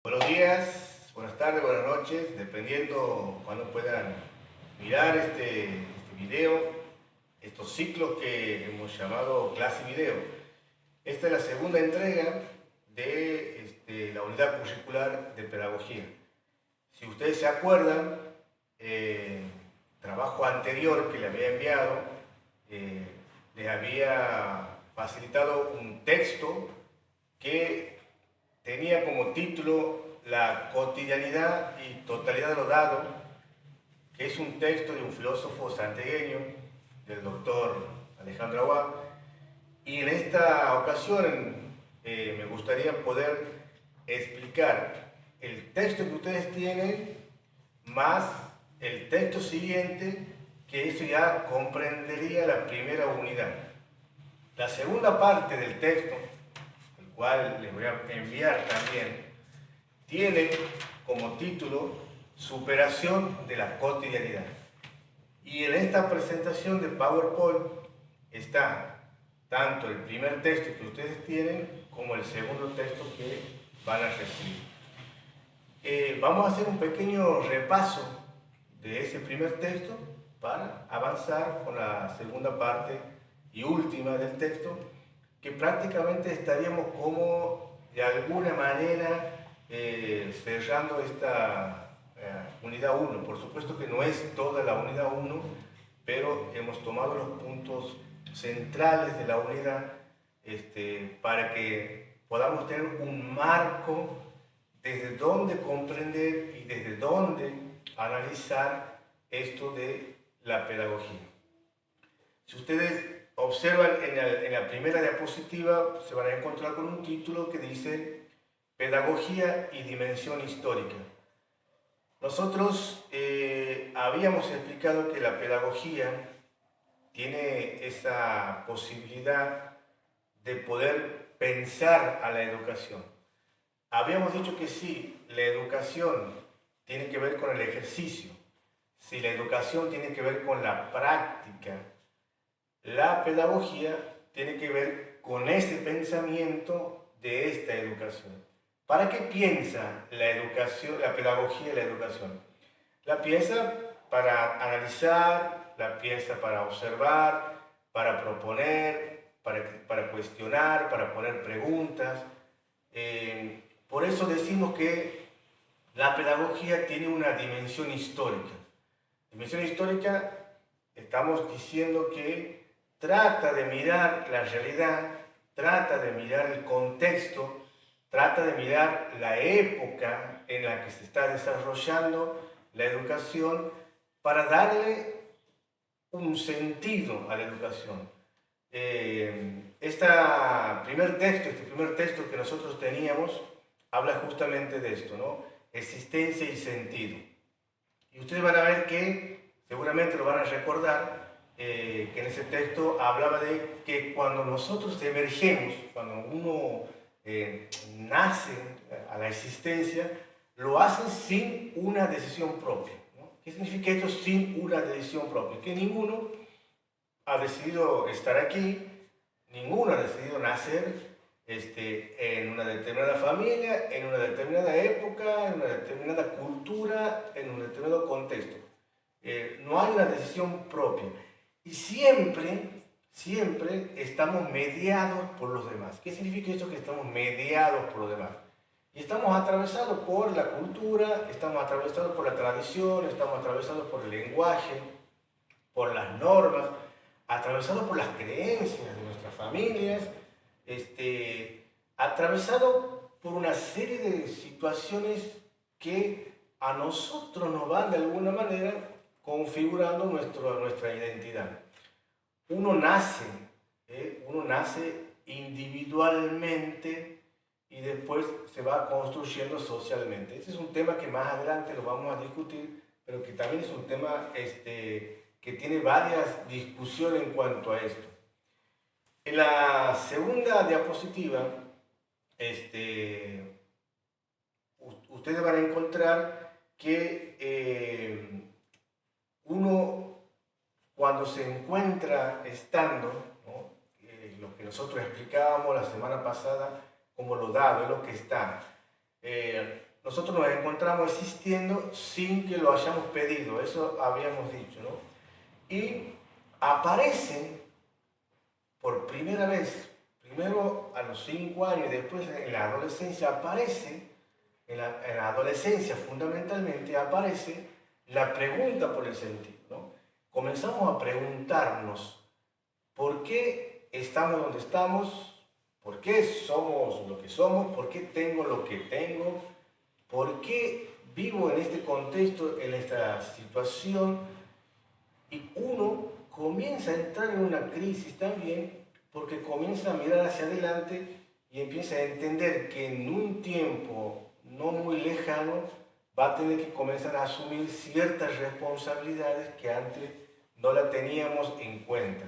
Buenos días, buenas tardes, buenas noches, dependiendo cuando puedan mirar este video, estos ciclos que hemos llamado clase video. Esta es la segunda entrega de la unidad curricular de pedagogía. Si ustedes se acuerdan, trabajo anterior que le había enviado, les había facilitado un texto que tenía como título La cotidianidad y totalidad de lo dado, que es un texto de un filósofo santiagueño, del doctor Alejandro Aguad. Y en esta ocasión me gustaría poder explicar el texto que ustedes tienen más el texto siguiente, que eso ya comprendería la primera unidad. La segunda parte del texto, el cual les voy a enviar también, tiene como título Superación de la cotidianidad. Y en esta presentación de PowerPoint está tanto el primer texto que ustedes tienen como el segundo texto que van a recibir. Vamos a hacer un pequeño repaso de ese primer texto para avanzar con la segunda parte y última del texto, que prácticamente estaríamos como de alguna manera cerrando esta unidad 1. Por supuesto que no es toda la unidad 1, pero hemos tomado los puntos centrales de la unidad para que podamos tener un marco desde donde comprender y desde donde analizar esto de la pedagogía. Si ustedes observan en la primera diapositiva, se van a encontrar con un título que dice Pedagogía y dimensión histórica. Nosotros habíamos explicado que la pedagogía tiene esa posibilidad de poder pensar a la educación. Habíamos dicho que sí, la educación tiene que ver con el ejercicio, si la educación tiene que ver con la práctica, la pedagogía tiene que ver con ese pensamiento de esta educación. ¿Para qué piensa la educación, la pedagogía y la educación? La piensa para analizar, la piensa para observar, para proponer, para cuestionar, para poner preguntas. Por eso decimos que la pedagogía tiene una dimensión histórica. Dimensión histórica, estamos diciendo que trata de mirar la realidad, trata de mirar el contexto, trata de mirar la época en la que se está desarrollando la educación para darle un sentido a la educación. Este primer texto que nosotros teníamos habla justamente de esto, ¿no? Existencia y sentido. Y ustedes van a ver que, seguramente lo van a recordar, que en ese texto hablaba de que cuando nosotros emergemos, cuando uno nace a la existencia, lo hacen sin una decisión propia, ¿no? ¿Qué significa esto sin una decisión propia? Que ninguno ha decidido estar aquí, ninguno ha decidido nacer en una determinada familia, en una determinada época, en una determinada cultura, en un determinado contexto. No hay una decisión propia. Y siempre estamos mediados por los demás. ¿Qué significa esto que estamos mediados por los demás? Y estamos atravesados por la cultura, estamos atravesados por la tradición, estamos atravesados por el lenguaje, por las normas, atravesados por las creencias de nuestras familias, atravesado por una serie de situaciones que a nosotros nos van de alguna manera configurando nuestra identidad. Uno nace individualmente y después se va construyendo socialmente. Este es un tema que más adelante lo vamos a discutir, pero que también es un tema que tiene varias discusiones en cuanto a esto. En la segunda diapositiva, ustedes van a encontrar que uno, cuando se encuentra estando, ¿no? Lo que nosotros explicábamos la semana pasada como lo dado, es lo que está. nosotros nos encontramos existiendo sin que lo hayamos pedido, eso habíamos dicho, ¿no? Y aparecen por primera vez, primero a los 5 años y después en la adolescencia aparece, en la adolescencia fundamentalmente aparece la pregunta por el sentido, ¿no? Comenzamos a preguntarnos por qué estamos donde estamos, por qué somos lo que somos, por qué tengo lo que tengo, por qué vivo en este contexto, en esta situación, y uno comienza a entrar en una crisis también porque comienza a mirar hacia adelante y empieza a entender que en un tiempo no muy lejano va a tener que comenzar a asumir ciertas responsabilidades que antes no la teníamos en cuenta.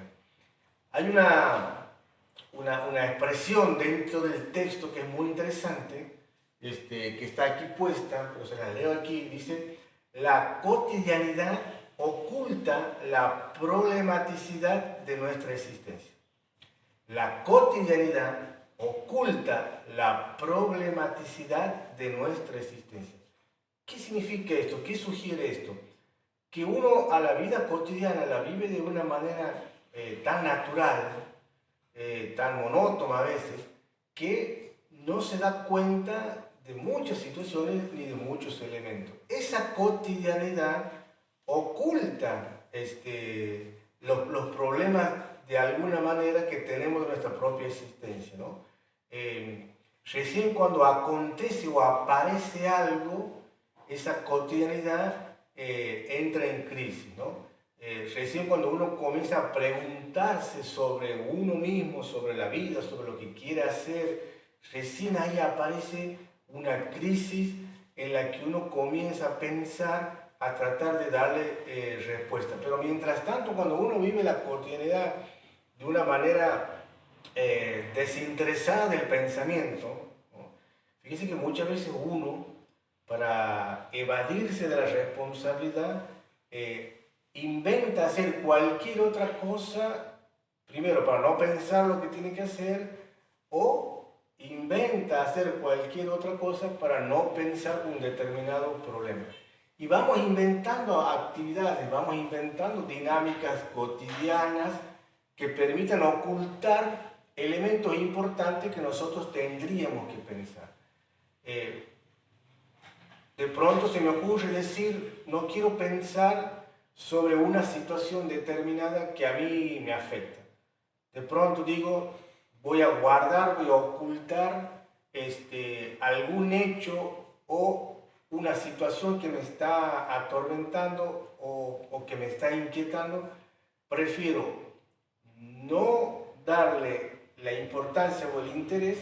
Hay una expresión dentro del texto que es muy interesante, que está aquí puesta, pero se la leo aquí, dice: la cotidianidad oculta la problematicidad de nuestra existencia. La cotidianidad oculta la problematicidad de nuestra existencia. ¿Qué significa esto? ¿Qué sugiere esto? Que uno a la vida cotidiana la vive de una manera tan natural, tan monótona a veces, que no se da cuenta de muchas situaciones ni de muchos elementos. Esa cotidianidad oculta los problemas de alguna manera que tenemos de nuestra propia existencia, ¿no? Recién cuando acontece o aparece algo, esa cotidianidad entra en crisis, ¿no? Recién cuando uno comienza a preguntarse sobre uno mismo, sobre la vida, sobre lo que quiere hacer, recién ahí aparece una crisis en la que uno comienza a pensar, a tratar de darle respuesta. Pero mientras tanto, cuando uno vive la cotidianidad de una manera desinteresada del pensamiento, ¿no? Fíjense que muchas veces uno, para evadirse de la responsabilidad, inventa hacer cualquier otra cosa, primero para no pensar lo que tiene que hacer, o inventa hacer cualquier otra cosa para no pensar un determinado problema. Y vamos inventando actividades, vamos inventando dinámicas cotidianas que permitan ocultar elementos importantes que nosotros tendríamos que pensar. De pronto se me ocurre decir, no quiero pensar sobre una situación determinada que a mí me afecta. De pronto digo, voy a guardar, voy a ocultar algún hecho o una situación que me está atormentando o que me está inquietando. Prefiero no darle la importancia o el interés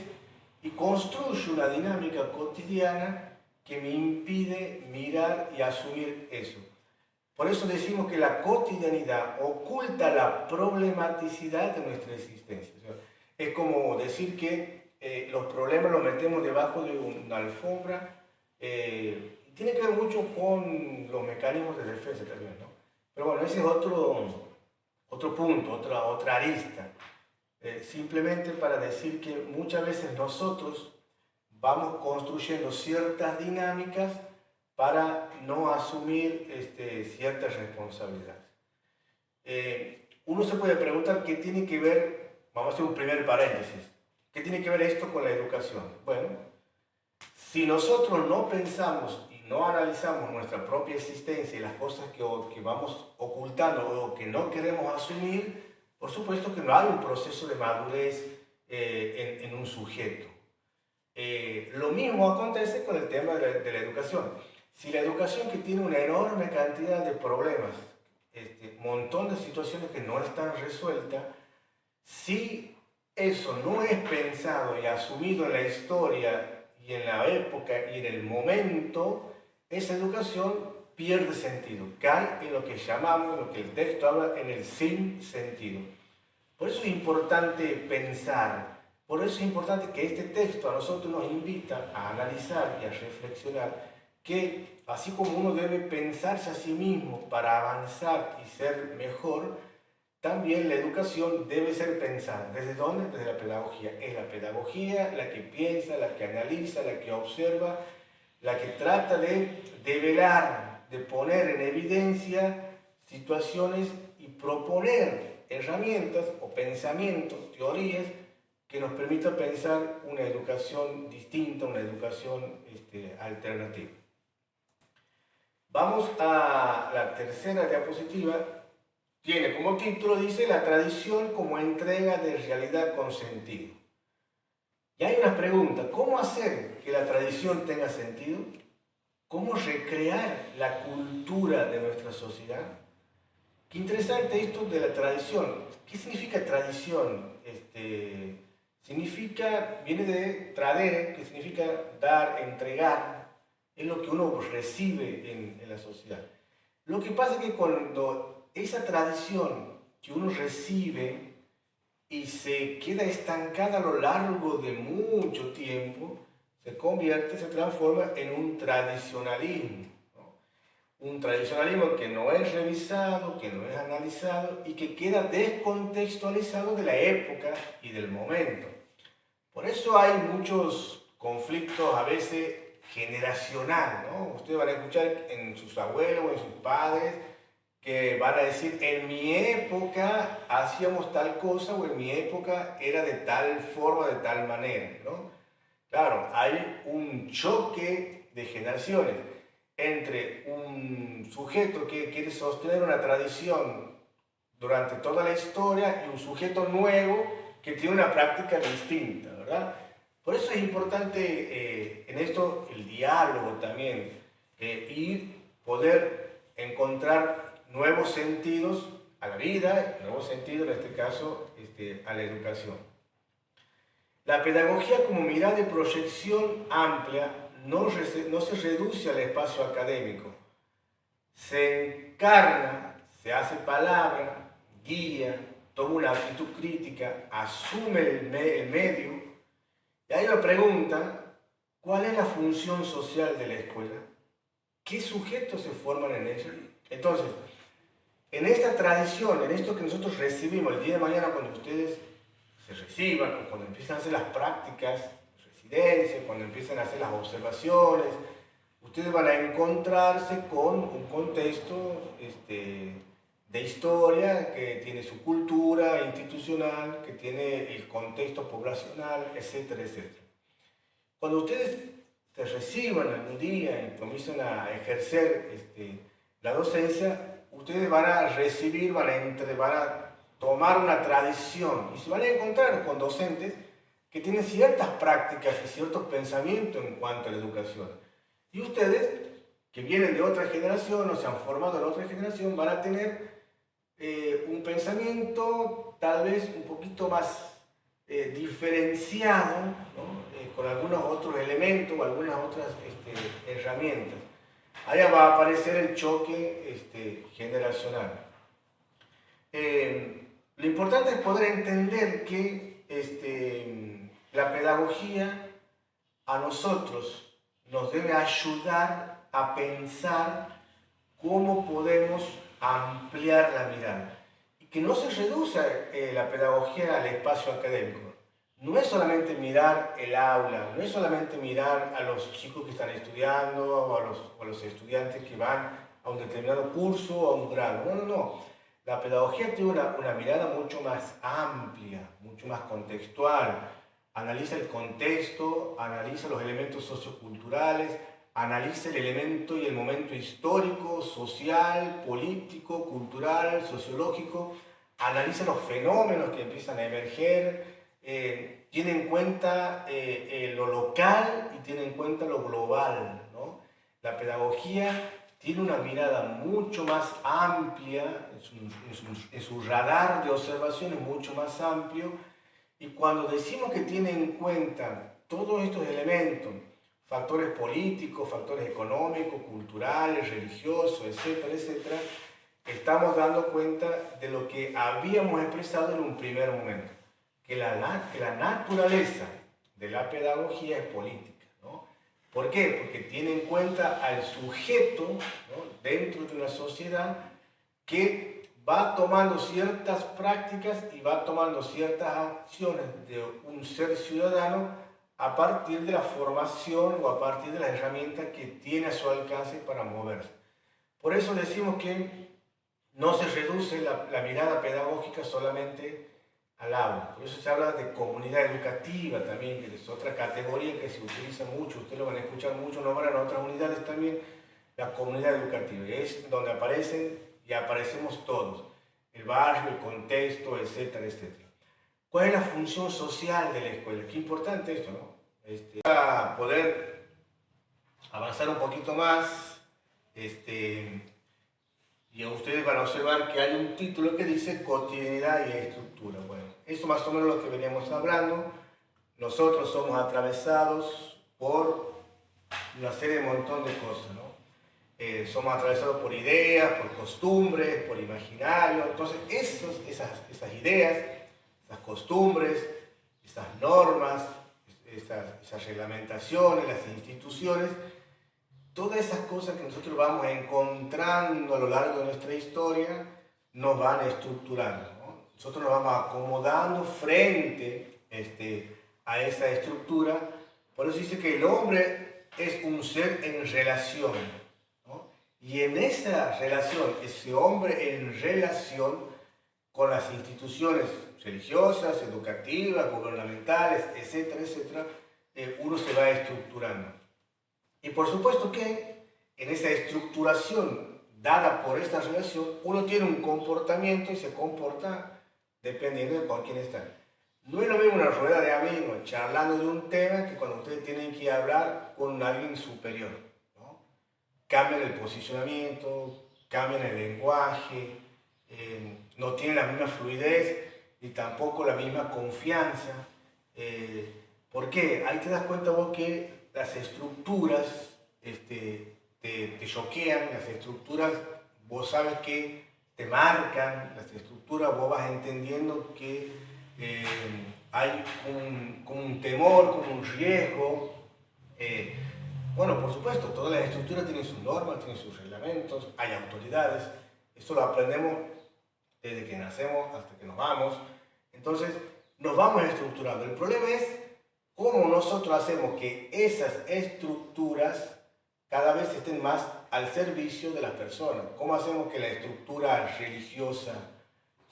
y construyo una dinámica cotidiana que me impide mirar y asumir eso. Por eso decimos que la cotidianidad oculta la problematicidad de nuestra existencia. O sea, es como decir que los problemas los metemos debajo de una alfombra. Tiene que ver mucho con los mecanismos de defensa también, ¿no? Pero bueno, ese es otro punto, otra arista. Simplemente para decir que muchas veces nosotros vamos construyendo ciertas dinámicas para no asumir ciertas responsabilidades. Uno se puede preguntar qué tiene que ver, vamos a hacer un primer paréntesis, ¿qué tiene que ver esto con la educación? Bueno, si nosotros no pensamos y no analizamos nuestra propia existencia y las cosas que vamos ocultando o que no queremos asumir, por supuesto que no hay un proceso de madurez en un sujeto. Lo mismo acontece con el tema de la educación. Si la educación, que tiene una enorme cantidad de problemas, montón de situaciones que no están resueltas, si eso no es pensado y asumido en la historia y en la época y en el momento, esa educación pierde sentido, cae en lo que llamamos, en lo que el texto habla, en el sin sentido. Por eso es importante pensar. Por eso es importante que este texto a nosotros nos invita a analizar y a reflexionar que así como uno debe pensarse a sí mismo para avanzar y ser mejor, también la educación debe ser pensada. ¿Desde dónde? Desde la pedagogía. Es la pedagogía la que piensa, la que analiza, la que observa, la que trata de develar, de poner en evidencia situaciones y proponer herramientas o pensamientos, teorías que nos permitan pensar una educación distinta, una educación alternativa. Vamos a la tercera diapositiva. Tiene como título, dice, la tradición como entrega de realidad con sentido. Y hay una pregunta, ¿cómo hacer que la tradición tenga sentido? ¿Cómo recrear la cultura de nuestra sociedad? Qué interesante esto de la tradición. ¿Qué significa tradición? Viene de tradere, que significa dar, entregar, es lo que uno recibe en la sociedad. Lo que pasa es que cuando esa tradición que uno recibe y se queda estancada a lo largo de mucho tiempo, se transforma en un tradicionalismo. Un tradicionalismo que no es revisado, que no es analizado y que queda descontextualizado de la época y del momento. Por eso hay muchos conflictos a veces generacionales, ¿no? Ustedes van a escuchar en sus abuelos o en sus padres que van a decir, en mi época hacíamos tal cosa o en mi época era de tal forma, de tal manera, ¿no? Claro, hay un choque de generaciones entre un sujeto que quiere sostener una tradición durante toda la historia y un sujeto nuevo que tiene una práctica distinta, ¿verdad? Por eso es importante en esto el diálogo también, y poder encontrar nuevos sentidos a la vida, nuevos sentidos en este caso a la educación. La pedagogía como mirada de proyección amplia no se reduce al espacio académico, se encarna, se hace palabra, guía, toma una actitud crítica, asume el medio. Y hay una pregunta, ¿cuál es la función social de la escuela? ¿Qué sujetos se forman en ella? Entonces, en esta tradición, en esto que nosotros recibimos el día de mañana cuando ustedes se reciban, o cuando empiezan a hacer las prácticas de residencia, cuando empiezan a hacer las observaciones, ustedes van a encontrarse con un contexto de historia que tiene su cultura institucional, que tiene el contexto poblacional, etcétera, etcétera. Cuando ustedes se reciban algún día y comiencen a ejercer la docencia, ustedes van a recibir, van a tomar una tradición y se van a encontrar con docentes que tienen ciertas prácticas y ciertos pensamientos en cuanto a la educación. Y ustedes, que vienen de otra generación o se han formado en otra generación, van a tener un pensamiento tal vez un poquito más diferenciado, ¿no? Con algunos otros elementos o algunas otras herramientas. Allá va a aparecer el choque generacional. Lo importante es poder entender que la pedagogía a nosotros nos debe ayudar a pensar cómo podemos ampliar la mirada. Y que no se reduzca la pedagogía al espacio académico. No es solamente mirar el aula, no es solamente mirar a los chicos que están estudiando o a los estudiantes que van a un determinado curso o a un grado. No, no, no. La pedagogía tiene una mirada mucho más amplia, mucho más contextual. Analiza el contexto, analiza los elementos socioculturales, analiza el elemento y el momento histórico, social, político, cultural, sociológico, analiza los fenómenos que empiezan a emerger, tiene en cuenta lo local y tiene en cuenta lo global, ¿no? La pedagogía tiene una mirada mucho más amplia, en su radar de observación es mucho más amplio, y cuando decimos que tiene en cuenta todos estos elementos, factores políticos, factores económicos, culturales, religiosos, etcétera, etcétera, estamos dando cuenta de lo que habíamos expresado en un primer momento, que la naturaleza de la pedagogía es política, ¿no? ¿Por qué? Porque tiene en cuenta al sujeto, ¿no?, dentro de una sociedad que va tomando ciertas prácticas y va tomando ciertas acciones de un ser ciudadano a partir de la formación o a partir de las herramientas que tiene a su alcance para moverse. Por eso decimos que no se reduce la mirada pedagógica solamente al aula. Por eso se habla de comunidad educativa también, que es otra categoría que se utiliza mucho. Ustedes lo van a escuchar mucho, nombran en otras unidades también, la comunidad educativa. Es donde aparecen y aparecemos todos. El barrio, el contexto, etcétera, etcétera. ¿Cuál es la función social de la escuela? Qué importante esto, ¿no? Para poder avanzar un poquito más, y ustedes van a observar que hay un título que dice cotidianidad y estructura. Bueno, eso más o menos es lo que veníamos hablando. Nosotros somos atravesados por una serie de montón de cosas, ¿no? Somos atravesados por ideas, por costumbres, por imaginario. Entonces, esas ideas, esas costumbres, esas normas, esas reglamentaciones, las instituciones, todas esas cosas que nosotros vamos encontrando a lo largo de nuestra historia nos van estructurando, ¿no? Nosotros nos vamos acomodando frente a esa estructura. Por eso dice que el hombre es un ser en relación, ¿no? Y en esa relación, ese hombre en relación con las instituciones religiosas, educativas, gubernamentales, etcétera, etcétera, uno se va estructurando. Y por supuesto que en esa estructuración dada por esta relación, uno tiene un comportamiento y se comporta dependiendo de con quién está. No es lo mismo una rueda de amigos charlando de un tema que cuando ustedes tienen que hablar con alguien superior, ¿no? Cambian el posicionamiento, cambian el lenguaje, no tienen la misma fluidez ni tampoco la misma confianza. ¿Por qué? Ahí te das cuenta vos que las estructuras te choquean, las estructuras vos sabes que te marcan, las estructuras vos vas entendiendo que hay como un temor, como un riesgo. Bueno, por supuesto, todas las estructuras tienen sus normas, tienen sus reglamentos, hay autoridades. Esto lo aprendemos desde que nacemos hasta que nos vamos. Entonces, nos vamos estructurando. El problema es cómo nosotros hacemos que esas estructuras cada vez estén más al servicio de las personas. ¿Cómo hacemos que la estructura religiosa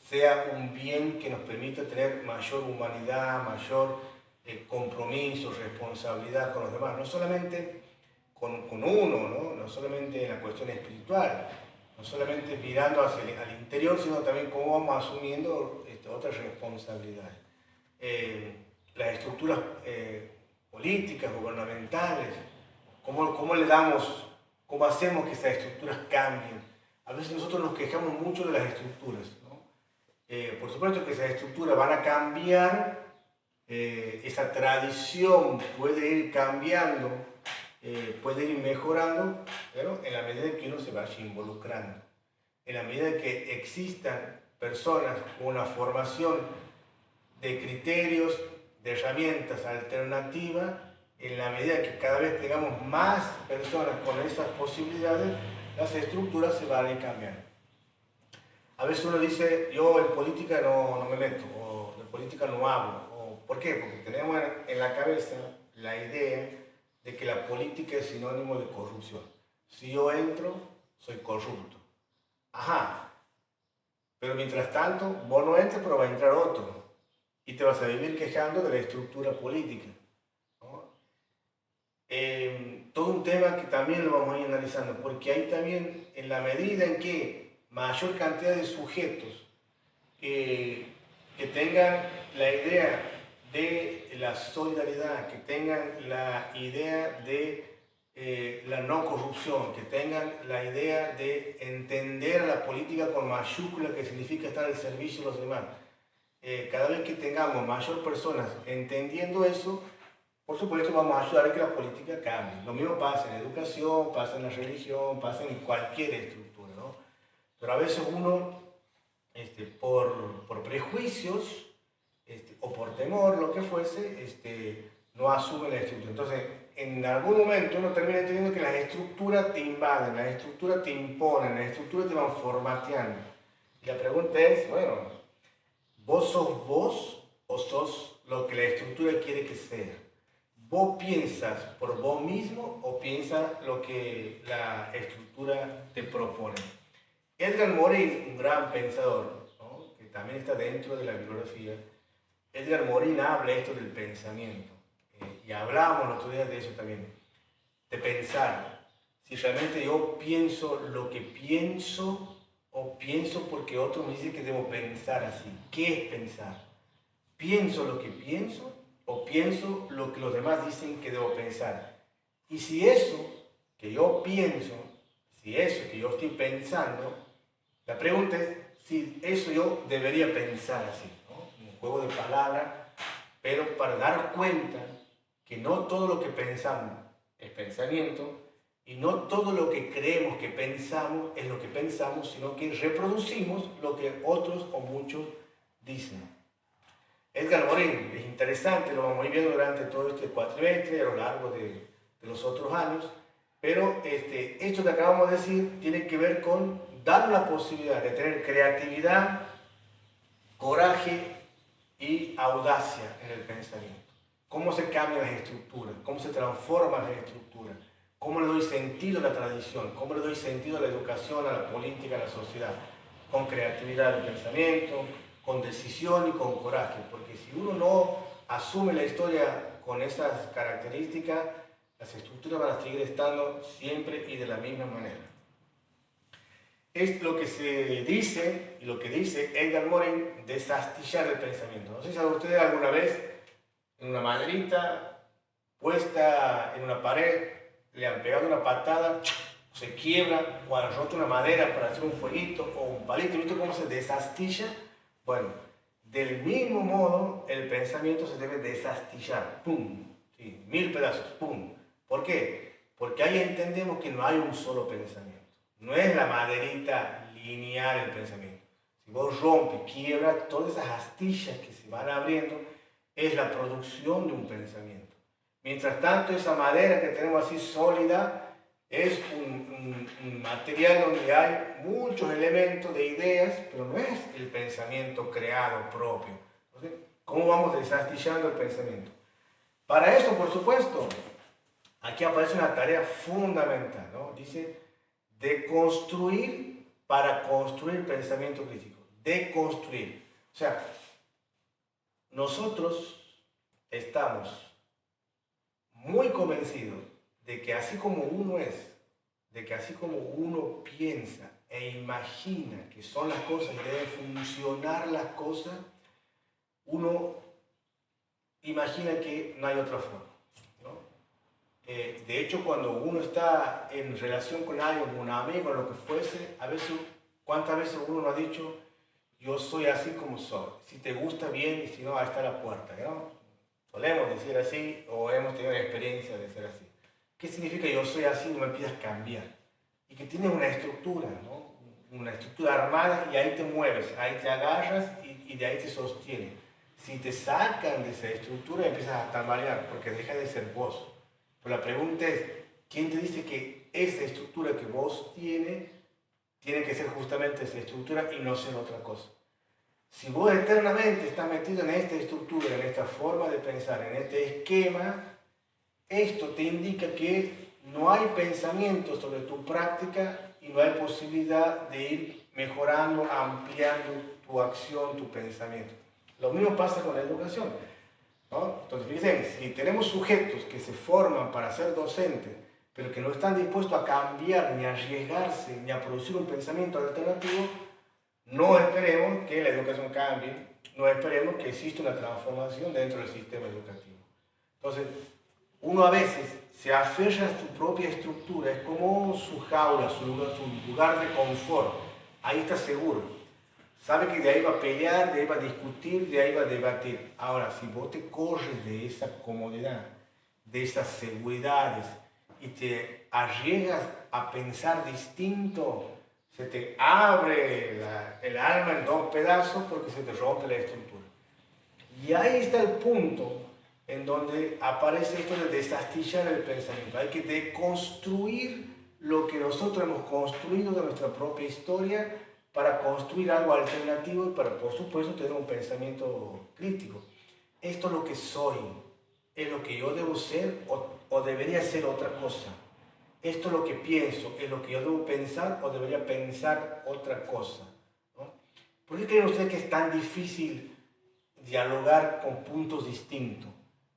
sea un bien que nos permita tener mayor humanidad, mayor compromiso, responsabilidad con los demás? No solamente con uno, ¿no? No solamente en la cuestión espiritual, no solamente mirando hacia al interior, sino también cómo vamos asumiendo otras responsabilidades. Las estructuras políticas, gubernamentales, cómo le damos, cómo hacemos que esas estructuras cambien. A veces nosotros nos quejamos mucho de las estructuras, ¿no? Por supuesto que esas estructuras van a cambiar, esa tradición puede ir cambiando, puede ir mejorando, pero en la medida que uno se vaya involucrando, en la medida que existan personas con una formación de criterios, de herramientas alternativas, en la medida que cada vez tengamos más personas con esas posibilidades, las estructuras se van a ir cambiando. A veces uno dice, yo en política no me meto, o de política no hablo. ¿Por qué? Porque tenemos en la cabeza la idea de que la política es sinónimo de corrupción. Si yo entro, soy corrupto. Ajá, pero mientras tanto, vos no entres, pero va a entrar otro. Y te vas a vivir quejando de la estructura política, ¿no? Todo un tema que también lo vamos a ir analizando, porque ahí también, en la medida en que mayor cantidad de sujetos que tengan la idea de la solidaridad, que tengan la idea de la no corrupción, que tengan la idea de entender a la política con mayúscula, que significa estar al servicio de los demás. Cada vez que tengamos mayor personas entendiendo eso, por supuesto vamos a ayudar a que la política cambie. Lo mismo pasa en educación, pasa en la religión, pasa en cualquier estructura, ¿no? Pero a veces uno, por prejuicios o por temor, lo que fuese, no asume la estructura. Entonces, en algún momento uno termina entendiendo que las estructuras te invaden, las estructuras te imponen, las estructuras te van formateando. Y la pregunta es, bueno, ¿vos sos vos o sos lo que la estructura quiere que sea? ¿Vos piensas por vos mismo o piensas lo que la estructura te propone? Edgar Morin, un gran pensador, ¿no?, que también está dentro de la bibliografía, Edgar Morin habla esto del pensamiento. Y hablábamos el otro día de eso también, de pensar. Si realmente yo pienso lo que pienso o pienso porque otro me dice que debo pensar así. ¿Qué es pensar? ¿Pienso lo que pienso o pienso lo que los demás dicen que debo pensar? Y si eso que yo pienso, si eso que yo estoy pensando, la pregunta es si eso yo debería pensar así, ¿no? Un juego de palabras, pero para dar cuenta que no todo lo que pensamos es pensamiento y no todo lo que creemos que pensamos es lo que pensamos, sino que reproducimos lo que otros o muchos dicen. Edgar Morin, es interesante, lo vamos a ir viendo durante todo este cuatrimestre y a lo largo de los otros años, pero esto que acabamos de decir tiene que ver con dar la posibilidad de tener creatividad, coraje y audacia en el pensamiento. Cómo se cambian las estructuras, cómo se transforman las estructuras, cómo le doy sentido a la tradición, cómo le doy sentido a la educación, a la política, a la sociedad, con creatividad de pensamiento, con decisión y con coraje, porque si uno no asume la historia con esas características, las estructuras van a seguir estando siempre y de la misma manera. Es lo que se dice y lo que dice Edgar Morin, desastillar el pensamiento. No sé si a ustedes alguna vez en una maderita puesta en una pared le han pegado una patada, se quiebra, o han roto una madera para hacer un fueguito o un palito. ¿Viste cómo se desastilla? Bueno, del mismo modo el pensamiento se debe desastillar. ¡Pum! Sí, 1000 pedazos. ¡Pum! ¿Por qué? Porque ahí entendemos que no hay un solo pensamiento. No es la maderita lineal el pensamiento. Si vos rompes, quiebras, todas esas astillas que se van abriendo es la producción de un pensamiento. Mientras tanto, esa madera que tenemos así sólida es un material donde hay muchos elementos de ideas, pero no es el pensamiento creado propio. Entonces, ¿cómo vamos desastillando el pensamiento? Para eso, por supuesto, aquí aparece una tarea fundamental, ¿no? Dice, deconstruir para construir pensamiento crítico. Deconstruir. O sea, nosotros estamos muy convencidos de que así como uno es, de que así como uno piensa e imagina que son las cosas y deben funcionar las cosas, uno imagina que no hay otra forma, ¿no? De hecho, cuando uno está en relación con alguien, con un amigo, o lo que fuese, a veces, ¿cuántas veces uno no ha dicho, yo soy así como soy? Si te gusta bien y si no, ahí está la puerta, ¿no? Solemos decir así o hemos tenido la experiencia de ser así. ¿Qué significa yo soy así, no me pidas cambiar? Y que tienes una estructura, ¿no? Una estructura armada y ahí te mueves, ahí te agarras y de ahí te sostiene. Si te sacan de esa estructura empiezas a tambalear porque deja de ser vos. Pero la pregunta es, ¿quién te dice que esa estructura que vos tienes tiene que ser justamente esa estructura y no ser otra cosa? Si vos eternamente estás metido en esta estructura, en esta forma de pensar, en este esquema, esto te indica que no hay pensamiento sobre tu práctica y no hay posibilidad de ir mejorando, ampliando tu acción, tu pensamiento. Lo mismo pasa con la educación, ¿no? Entonces, fíjense, si tenemos sujetos que se forman para ser docentes, pero que no están dispuestos a cambiar, ni a arriesgarse, ni a producir un pensamiento alternativo, no esperemos que la educación cambie, no esperemos que exista una transformación dentro del sistema educativo. Entonces, uno a veces se aferra a su propia estructura, es como su jaula, su lugar de confort. Ahí está seguro. Sabe que de ahí va a pelear, de ahí va a discutir, de ahí va a debatir. Ahora, si vos te corres de esa comodidad, de esas seguridades y te arriesgas a pensar distinto, se te abre el alma en dos pedazos porque se te rompe la estructura. Y ahí está el punto en donde aparece esto de desastillar el pensamiento. Hay que deconstruir lo que nosotros hemos construido de nuestra propia historia para construir algo alternativo y para, por supuesto, tener un pensamiento crítico. Esto es lo que soy. es lo que yo debo ser o debería ser otra cosa. Esto es lo que pienso, es lo que yo debo pensar o debería pensar otra cosa, ¿no? ¿Por qué creen ustedes que es tan difícil dialogar con puntos distintos?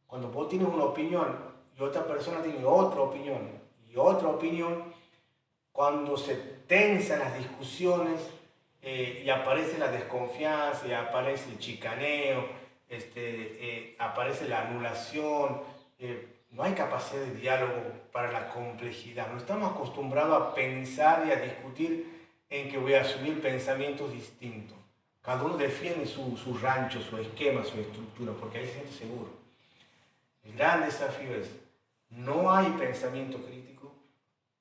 Cuando vos tienes una opinión y otra persona tiene otra opinión y otra opinión, cuando se tensan las discusiones y aparece la desconfianza, y aparece el chicaneo, aparece la anulación, no hay capacidad de diálogo para la complejidad. No estamos acostumbrados a pensar y a discutir en que voy a asumir pensamientos distintos. Cada uno defiende su rancho, su esquema, su estructura, porque ahí se siente seguro. El gran desafío es, no hay pensamiento crítico,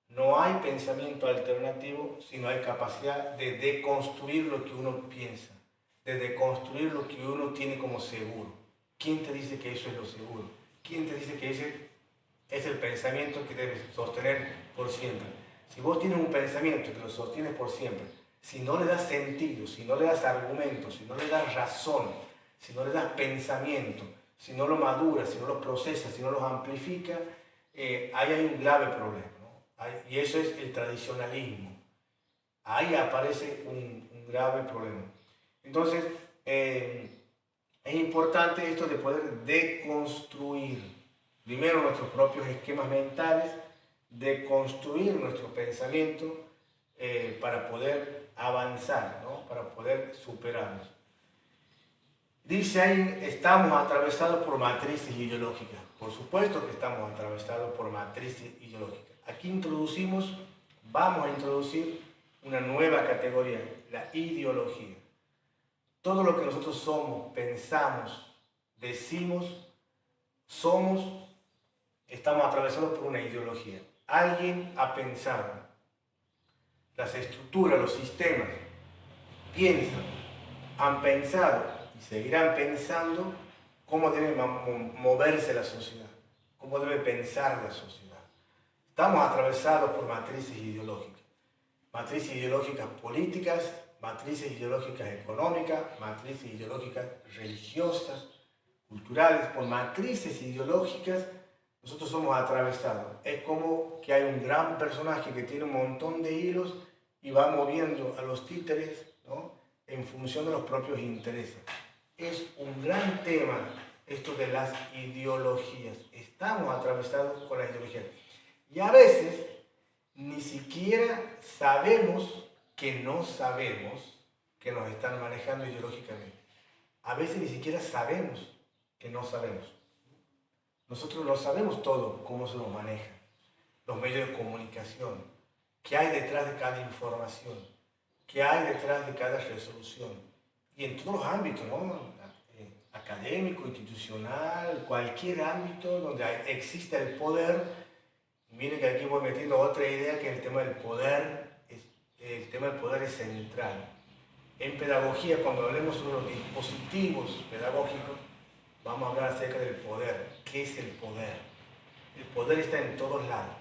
no hay pensamiento alternativo si no hay capacidad de deconstruir lo que uno piensa, de deconstruir lo que uno tiene como seguro. ¿Quién te dice que eso es lo seguro? ¿Quién te dice que ese es el pensamiento que debes sostener por siempre? Si vos tienes un pensamiento que lo sostienes por siempre, si no le das sentido, si no le das argumentos, si no le das razón, si no le das pensamiento, si no lo maduras, si no lo procesas, si no lo amplificas, ahí hay un grave problema, ¿no? Y eso es el tradicionalismo. Ahí aparece un grave problema. Entonces, es importante esto de poder deconstruir primero nuestros propios esquemas mentales, deconstruir nuestro pensamiento para poder avanzar, ¿no? Para poder superarnos. Dice ahí, estamos atravesados por matrices ideológicas. Por supuesto que estamos atravesados por matrices ideológicas. Aquí vamos a introducir una nueva categoría, la ideología. Todo lo que nosotros somos, pensamos, decimos, estamos atravesados por una ideología. Alguien ha pensado, las estructuras, los sistemas, piensan, han pensado y seguirán pensando cómo debe moverse la sociedad, cómo debe pensar la sociedad. Estamos atravesados por matrices ideológicas políticas, matrices ideológicas económicas, matrices ideológicas religiosas, culturales. Por matrices ideológicas nosotros somos atravesados. Es como que hay un gran personaje que tiene un montón de hilos y va moviendo a los títeres, ¿no?, en función de los propios intereses. Es un gran tema esto de las ideologías. Estamos atravesados con las ideologías. Y a veces ni siquiera sabemos que no sabemos que nos están manejando ideológicamente. A veces ni siquiera sabemos que no sabemos. Nosotros no sabemos todo cómo se nos maneja. Los medios de comunicación, qué hay detrás de cada información, qué hay detrás de cada resolución. Y en todos los ámbitos, ¿no?, académico, institucional, cualquier ámbito donde existe el poder. Miren que aquí voy metiendo otra idea, que el tema del poder es central. En pedagogía, cuando hablemos sobre los dispositivos pedagógicos, vamos a hablar acerca del poder. ¿Qué es el poder? El poder está en todos lados.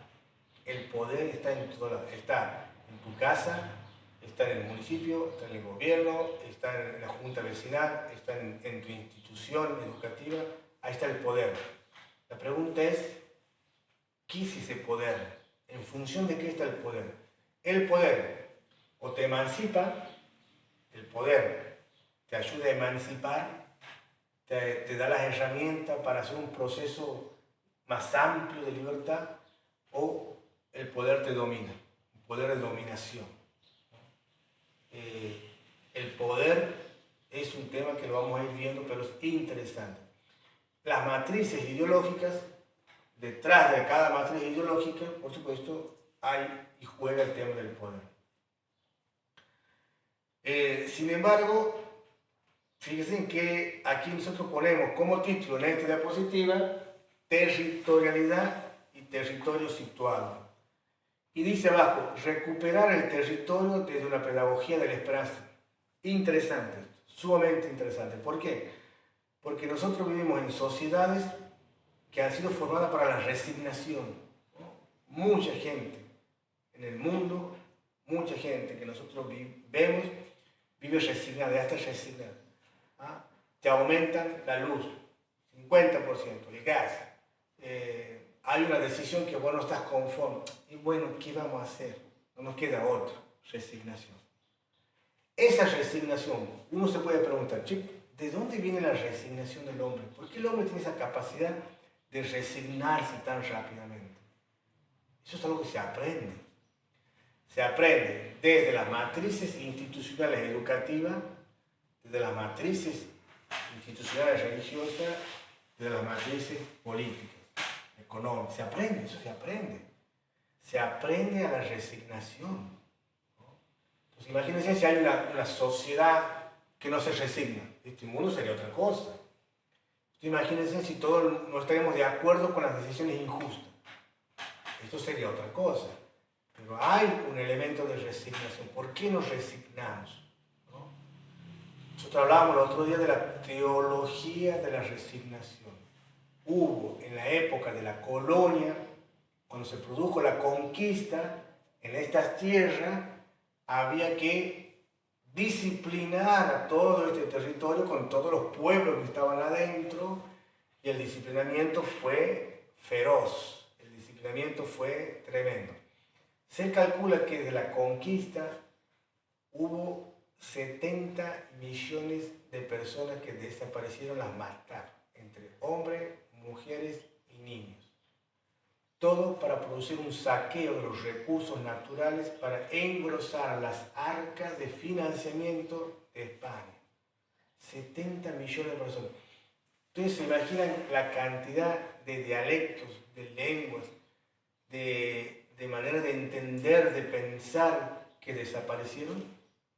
El poder está en todos lados. Está en tu casa, está en el municipio, está en el gobierno, está en la junta vecinal, está en tu institución educativa. Ahí está el poder. La pregunta es, ¿qué es ese poder? ¿En función de qué está el poder? El poder o te emancipa, el poder te ayuda a emancipar, te da las herramientas para hacer un proceso más amplio de libertad, o el poder te domina, un poder de dominación. El poder es un tema que lo vamos a ir viendo, pero es interesante. Las matrices ideológicas, detrás de cada matriz ideológica, por supuesto, hay y juega el tema del poder. Sin embargo, fíjense que aquí nosotros ponemos como título en esta diapositiva territorialidad y territorio situado. Y dice abajo, recuperar el territorio desde una pedagogía de la esperanza. Interesante, sumamente interesante. ¿Por qué? Porque nosotros vivimos en sociedades que han sido formadas para la resignación, ¿no? Mucha gente en el mundo, mucha gente que nosotros vemos, vive resignada, ya está resignada. ¿Ah? Te aumentan la luz, ¿sí? 50%, el gas. Hay una decisión que vos no estás conforme. Y bueno, ¿qué vamos a hacer? No nos queda otra, resignación. Esa resignación, uno se puede preguntar, che, ¿de dónde viene la resignación del hombre? ¿Por qué el hombre tiene esa capacidad de resignarse tan rápidamente? Eso es algo que se aprende. Se aprende desde las matrices institucionales educativas, desde las matrices institucionales religiosas, desde las matrices políticas, económicas. Se aprende, eso se aprende. Se aprende a la resignación. Entonces, imagínense si hay una sociedad que no se resigna. Este mundo sería otra cosa. Imagínense si todos no estaríamos de acuerdo con las decisiones injustas. Esto sería otra cosa. Pero hay un elemento de resignación. ¿Por qué nos resignamos? ¿No? Nosotros hablábamos el otro día de la teología de la resignación. Hubo en la época de la colonia, cuando se produjo la conquista en estas tierras, había que disciplinar a todo este territorio con todos los pueblos que estaban adentro, y el disciplinamiento fue feroz, el disciplinamiento fue tremendo. Se calcula que desde la conquista hubo 70 millones de personas que desaparecieron, las mataron, entre hombres, mujeres y niños. Todo para producir un saqueo de los recursos naturales para engrosar las arcas de financiamiento de España. 70 millones de personas. Ustedes se imaginan la cantidad de dialectos, de lenguas, de maneras de entender, de pensar que desaparecieron.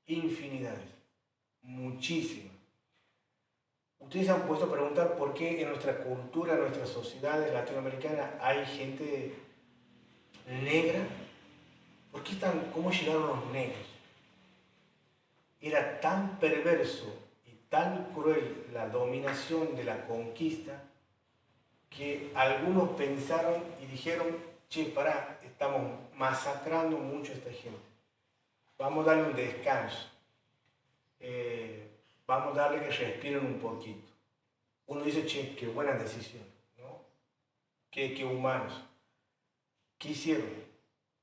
Infinidades, muchísimas. Ustedes se han puesto a preguntar por qué en nuestra cultura, en nuestras sociedades latinoamericanas hay gente negra. ¿Por qué cómo llegaron los negros? Era tan perverso y tan cruel la dominación de la conquista que algunos pensaron y dijeron, che, pará, estamos masacrando mucho a esta gente. Vamos a darle un descanso. Vamos a darle que respiren un poquito. Uno dice, che, qué buena decisión, ¿no? Qué humanos. ¿Qué hicieron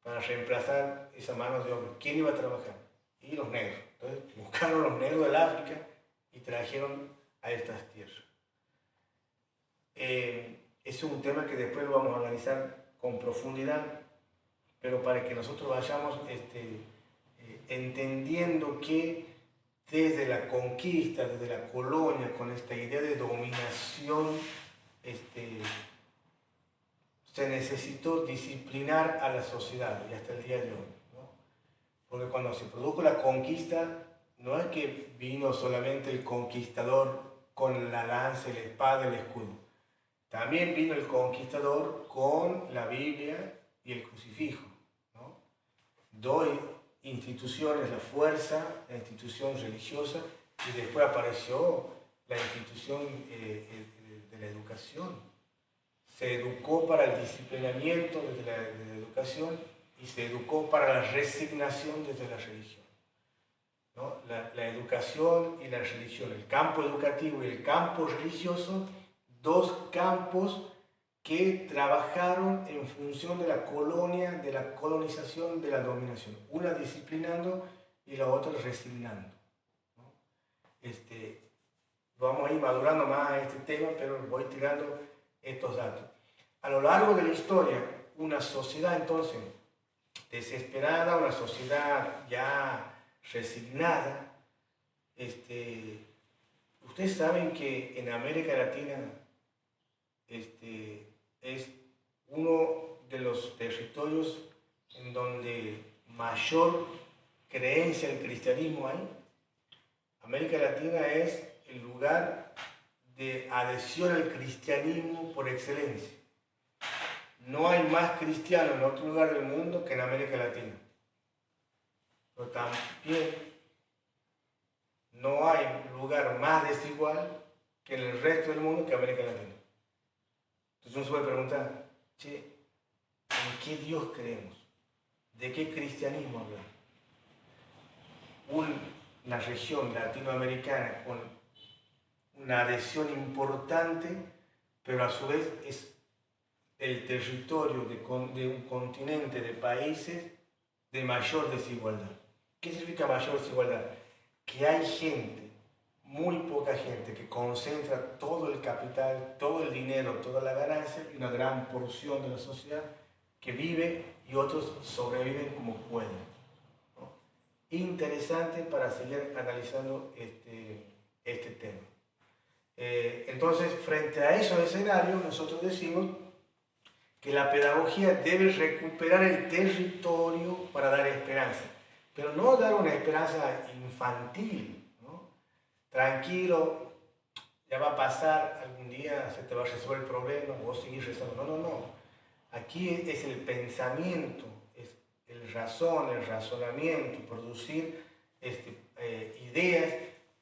para reemplazar esa mano de hombre? ¿Quién iba a trabajar? Y los negros. Entonces buscaron los negros del África y trajeron a estas tierras. Es un tema que después lo vamos a analizar con profundidad, pero para que nosotros vayamos entendiendo que desde la conquista, desde la colonia, con esta idea de dominación, se necesitó disciplinar a la sociedad, y hasta el día de hoy, ¿no? Porque cuando se produjo la conquista, no es que vino solamente el conquistador con la lanza, la espada, el escudo. También vino el conquistador con la Biblia y el crucifijo, ¿no? Dos instituciones, la fuerza, la institución religiosa, y después apareció la institución de la educación. Se educó para el disciplinamiento desde la educación y se educó para la resignación desde la religión, ¿no? La educación y la religión, el campo educativo y el campo religioso, dos campos que trabajaron en función de la colonia, de la colonización, de la dominación. Una disciplinando y la otra resignando, ¿no? Vamos a ir madurando más este tema, pero voy tirando estos datos. A lo largo de la historia, una sociedad entonces desesperada, una sociedad ya resignada, ustedes saben que en América Latina es uno de los territorios en donde mayor creencia del cristianismo hay. América Latina es el lugar de adhesión al cristianismo por excelencia. No hay más cristianos en otro lugar del mundo que en América Latina. Pero también no hay lugar más desigual que en el resto del mundo que América Latina. Entonces uno se puede preguntar, che, ¿en qué Dios creemos? ¿De qué cristianismo hablamos? Una región latinoamericana con una adhesión importante pero a su vez es el territorio de un continente de países de mayor desigualdad. ¿Qué significa mayor desigualdad? Que hay gente, muy poca gente, que concentra todo el capital, todo el dinero, toda la ganancia, y una gran porción de la sociedad que vive y otros sobreviven como pueden, ¿no? Interesante para seguir analizando este tema. Entonces, frente a esos escenarios, nosotros decimos que la pedagogía debe recuperar el territorio para dar esperanza, pero no dar una esperanza infantil, ¿no? Tranquilo, ya va a pasar, algún día se te va a resolver el problema, vos seguís rezando. No, no, no. Aquí es el pensamiento, es el razonamiento, producir ideas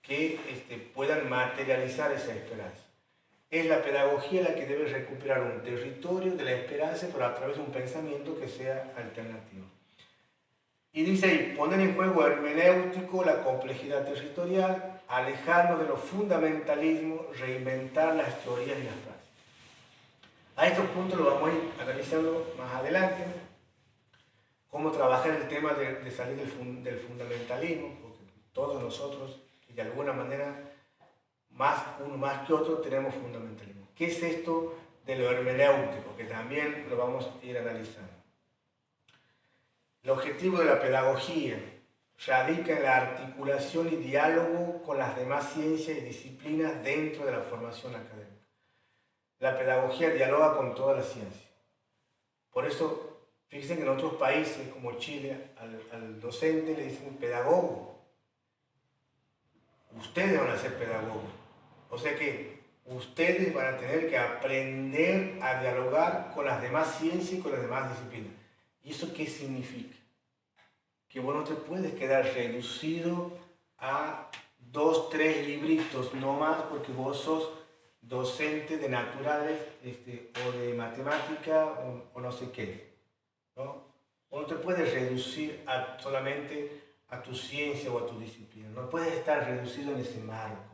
que puedan materializar esa esperanza. Es la pedagogía la que debe recuperar un territorio de la esperanza, pero a través de un pensamiento que sea alternativo. Y dice ahí, poner en juego hermenéutico la complejidad territorial, alejarnos de los fundamentalismos, reinventar las teorías y las prácticas. A estos puntos lo vamos a ir analizando más adelante, cómo trabajar el tema de salir del fundamentalismo, porque todos nosotros, y de alguna manera, uno más que otro, tenemos fundamentalismo. ¿Qué es esto de lo hermenéutico? Que también lo vamos a ir analizando. El objetivo de la pedagogía radica en la articulación y diálogo con las demás ciencias y disciplinas dentro de la formación académica. La pedagogía dialoga con toda la ciencia. Por eso, fíjense que en otros países como Chile, al docente le dicen pedagogo. Ustedes van a ser pedagogos. O sea que ustedes van a tener que aprender a dialogar con las demás ciencias y con las demás disciplinas. ¿Y eso qué significa? Que vos no te puedes quedar reducido a 2, 3 libritos, no más, porque vos sos docente de naturales o de matemática o no sé qué, ¿no? O no te puedes reducir solamente a tu ciencia o a tu disciplina, no puedes estar reducido en ese marco.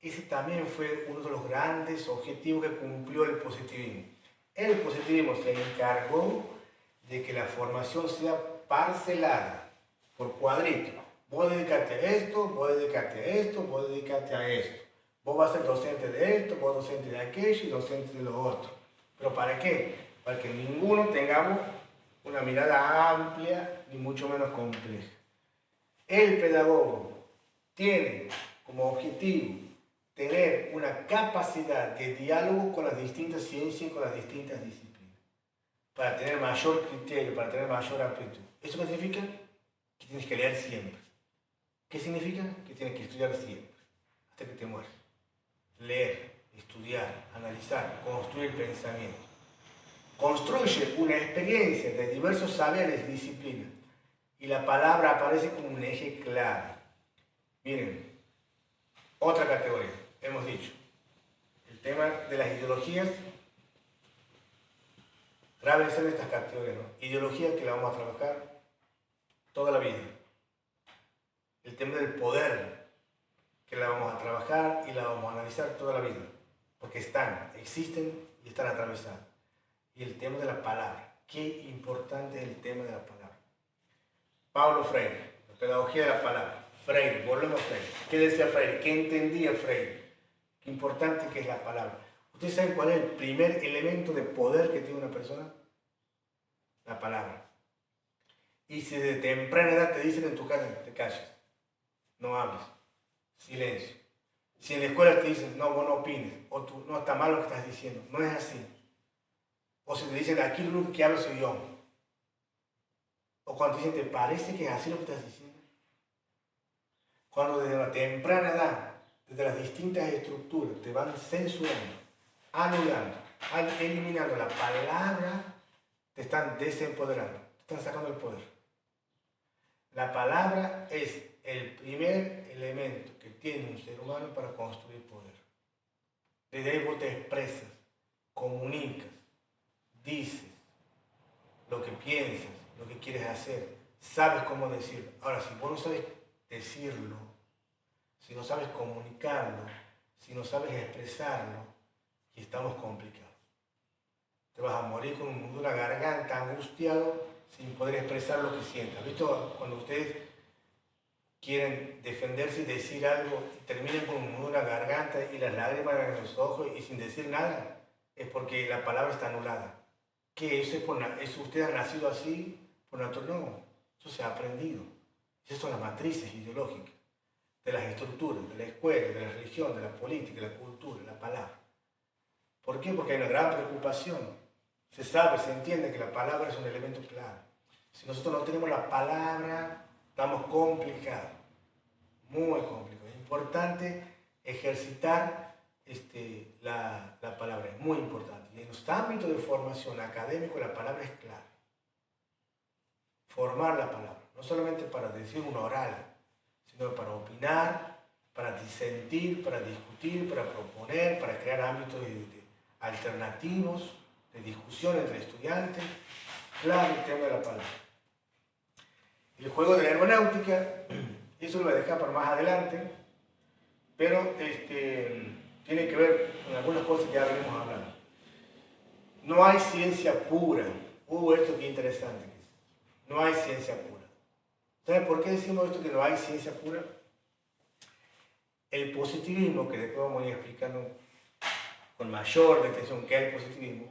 Ese también fue uno de los grandes objetivos que cumplió el positivismo. El positivismo se encargó de que la formación sea parcelada por cuadritos. Vos dedicate a esto, vos dedicate a esto, vos dedicate a esto. Vos vas a ser docente de esto, vos docente de aquello y docente de lo otro. ¿Pero para qué? Para que ninguno tengamos una mirada amplia ni mucho menos compleja. El pedagogo tiene como objetivo tener una capacidad de diálogo con las distintas ciencias y con las distintas disciplinas, para tener mayor criterio, para tener mayor amplitud. ¿Eso qué significa? Que tienes que leer siempre. ¿Qué significa? Que tienes que estudiar siempre, hasta que te mueras. Leer, estudiar, analizar, construir pensamiento. Construye una experiencia de diversos saberes y disciplinas, y la palabra aparece como un eje clave. Miren, otra categoría, hemos dicho, el tema de las ideologías. Grábense en estas categorías, ¿no? Ideología que la vamos a trabajar toda la vida. El tema del poder, que la vamos a trabajar y la vamos a analizar toda la vida, porque existen y están atravesadas. Y el tema de la palabra, qué importante es el tema de la palabra. Paulo Freire, la pedagogía de la palabra. Freire, volvemos a Freire. ¿Qué decía Freire? ¿Qué entendía Freire? Qué importante que es la palabra. ¿Ustedes saben cuál es el primer elemento de poder que tiene una persona? La palabra. Y si de temprana edad te dicen en tu casa, te calles, no hables, silencio. Si en la escuela te dicen, no, vos no opines, o tú, no, está mal lo que estás diciendo, no es así. O si te dicen, aquí lo único que hablo soy yo. O cuando te dicen, ¿te parece que es así lo que estás diciendo? Cuando desde una temprana edad, desde las distintas estructuras, te van censurando, anulando, eliminando la palabra, te están desempoderando, te están sacando el poder. La palabra es el primer elemento que tiene un ser humano para construir poder. Desde ahí vos te expresas, comunicas, dices lo que piensas, lo que quieres hacer, sabes cómo decirlo. Ahora, si vos no sabes decirlo, si no sabes comunicarlo, si no sabes expresarlo, y estamos complicados. Te vas a morir con un nudo en la garganta, angustiado, sin poder expresar lo que sientas. ¿Visto? Cuando ustedes quieren defenderse y decir algo y terminan con un nudo en la garganta y las lágrimas en los ojos y sin decir nada, es porque la palabra está anulada. ¿Qué? ¿Eso usted ha nacido así por naturaleza? No, eso se ha aprendido. Esas son las matrices ideológicas de las estructuras, de la escuela, de la religión, de la política, de la cultura, de la palabra. ¿Por qué? Porque hay una gran preocupación. Se sabe, se entiende que la palabra es un elemento clave. Si nosotros no tenemos la palabra, estamos complicados, muy complicados. Es importante ejercitar la palabra, es muy importante. Y en los ámbitos de formación académico la palabra es clave. Formar la palabra, no solamente para decir un oral, sino para opinar, para disentir, para discutir, para proponer, para crear ámbitos alternativos de discusión entre estudiantes. Claro, el tema de la palabra. El juego de la hermenéutica, eso lo voy a dejar para más adelante, pero tiene que ver con algunas cosas que ya venimos hablando. No hay ciencia pura. Esto que interesante. No hay ciencia pura. ¿Saben por qué decimos esto que no hay ciencia pura? El positivismo, que después vamos a ir explicando con mayor detención qué es el positivismo,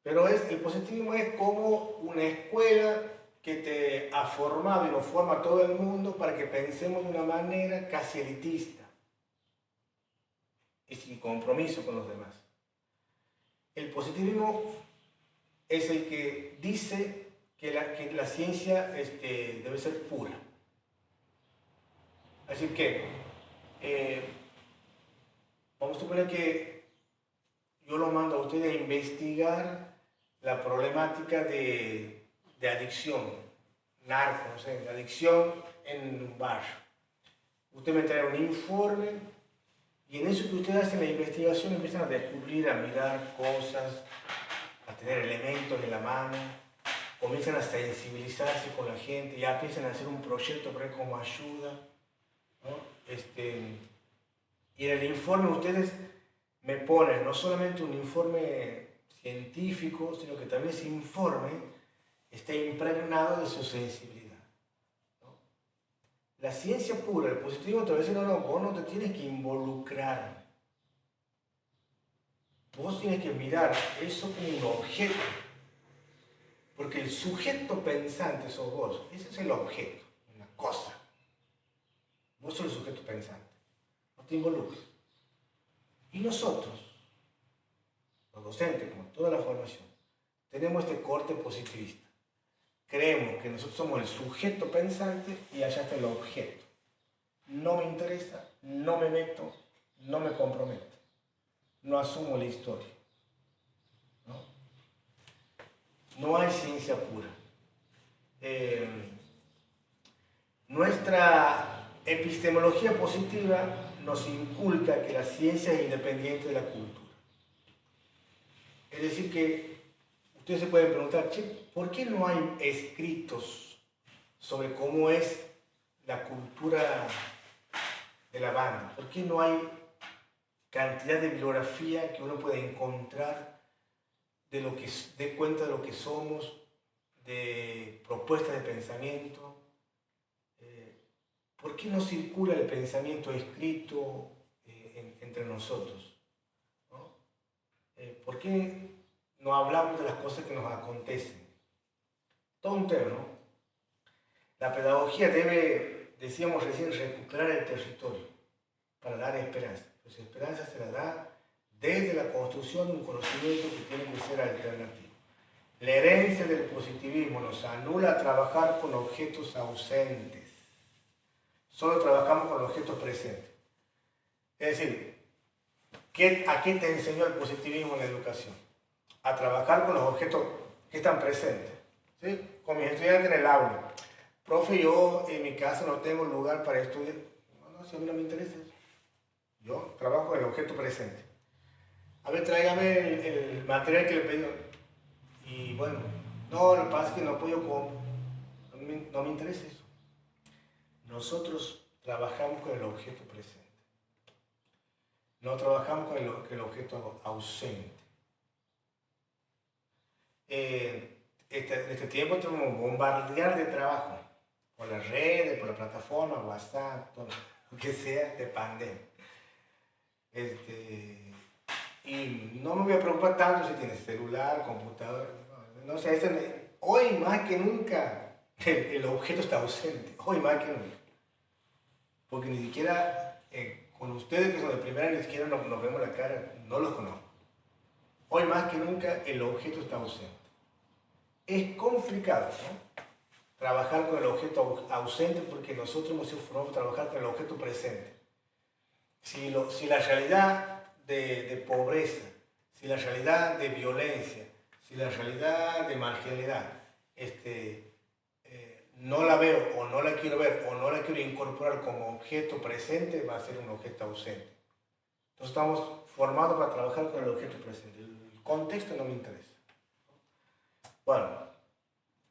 pero el positivismo es como una escuela que te ha formado y nos forma a todo el mundo para que pensemos de una manera casi elitista y sin compromiso con los demás. El positivismo es el que dice que la ciencia debe ser pura. Así que, vamos a suponer que yo los mando a ustedes a investigar la problemática de adicción, narco, no sé, de adicción en un barrio. Usted me trae un informe y en eso que ustedes hacen la investigación empiezan a descubrir, a mirar cosas, a tener elementos en la mano, comienzan a sensibilizarse con la gente, ya empiezan a hacer un proyecto para ver cómo ayuda, ¿no? Y en el informe ustedes me ponen no solamente un informe científico, sino que también ese informe está impregnado de su sensibilidad, ¿no? La ciencia pura, el positivismo te va a decir, no, vos no te tienes que involucrar. Vos tienes que mirar eso como un objeto. Porque el sujeto pensante sos vos. Ese es el objeto, una cosa. Vos sos el sujeto pensante. No te involucres. Y nosotros, los docentes, como toda la formación, tenemos este corte positivista. Creemos que nosotros somos el sujeto pensante y allá está el objeto. No me interesa, no me meto, no me comprometo. No asumo la historia. No hay ciencia pura. Nuestra epistemología positiva nos inculca que la ciencia es independiente de la cultura. Es decir que ustedes se pueden preguntar, ¿por qué no hay escritos sobre cómo es la cultura de la banda? ¿Por qué no hay cantidad de bibliografía que uno puede encontrar de cuenta de lo que somos, de propuestas de pensamiento? ¿Por qué no circula el pensamiento escrito entre nosotros? ¿No? ¿Por qué no hablamos de las cosas que nos acontecen? Todo un tema, ¿no? La pedagogía debe, decíamos recién, recuperar el territorio para dar esperanza. Pues esperanza se la da desde la construcción de un conocimiento que tiene que ser alternativo. La herencia del positivismo nos anula a trabajar con objetos ausentes. Solo trabajamos con objetos presentes. Es decir, ¿a qué te enseñó el positivismo en la educación? A trabajar con los objetos que están presentes. ¿Sí? Con mis estudiantes en el aula. Profe, yo en mi casa no tengo lugar para estudiar. No, si a mí no me interesa eso. Yo trabajo con el objeto presente. A ver, tráigame el material que le pedí. Y bueno, no, lo que pasa es que no puedo no me interesa eso. Nosotros trabajamos con el objeto presente. no trabajamos con el objeto ausente. En este tiempo tenemos un bombardear de trabajo, por las redes, por la plataforma, WhatsApp, todo lo que sea de pandemia. Y no me voy a preocupar tanto si tienes celular, computador, no sé, hoy más que nunca el objeto está ausente, hoy más que nunca. Porque ni siquiera con ustedes que son de primera, ni siquiera nos vemos la cara, no los conozco. Hoy más que nunca el objeto está ausente. Es complicado, ¿no? Trabajar con el objeto ausente porque nosotros hemos sido formados para trabajar con el objeto presente. Si la realidad de pobreza, si la realidad de violencia, si la realidad de marginalidad, no la veo o no la quiero ver o no la quiero incorporar como objeto presente, va a ser un objeto ausente. Entonces estamos formados para trabajar con el objeto presente. El contexto no me interesa. Bueno,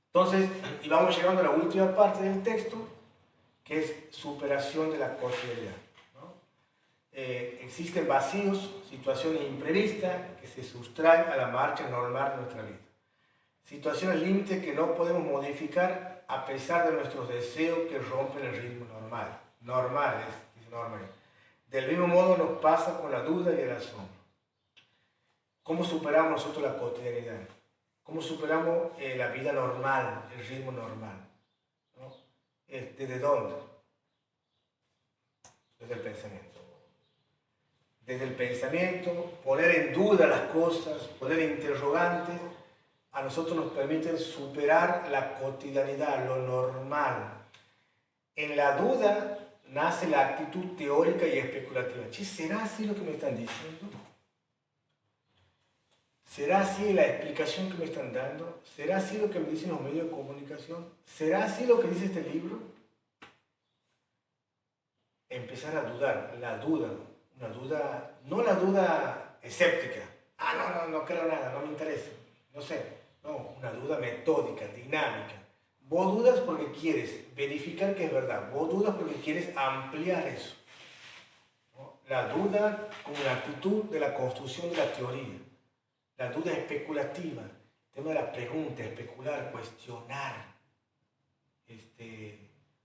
entonces, y vamos llegando a la última parte del texto, que es superación de la cotidianidad. Existen vacíos, situaciones imprevistas que se sustraen a la marcha normal de nuestra vida. Situaciones límites que no podemos modificar a pesar de nuestros deseos que rompen el ritmo normal. Normal es normal. Del mismo modo nos pasa con la duda y el asombro. ¿Cómo superamos nosotros la cotidianidad? ¿Cómo superamos la vida normal, el ritmo normal? ¿No? ¿Desde dónde? Desde el pensamiento. Desde el pensamiento, poner en duda las cosas, poner interrogantes, a nosotros nos permiten superar la cotidianidad, lo normal. En la duda nace la actitud teórica y especulativa. Che, ¿será así lo que me están diciendo? ¿Será así la explicación que me están dando? ¿Será así lo que me dicen los medios de comunicación? ¿Será así lo que dice este libro? Empezar a dudar, la duda, una duda, no la duda escéptica. No creo nada, no me interesa, no sé. No, una duda metódica, dinámica. Vos dudas porque quieres verificar que es verdad. Vos dudas porque quieres ampliar eso. ¿No? La duda como una actitud de la construcción de la teoría. La duda especulativa, el tema de la pregunta, especular, cuestionar.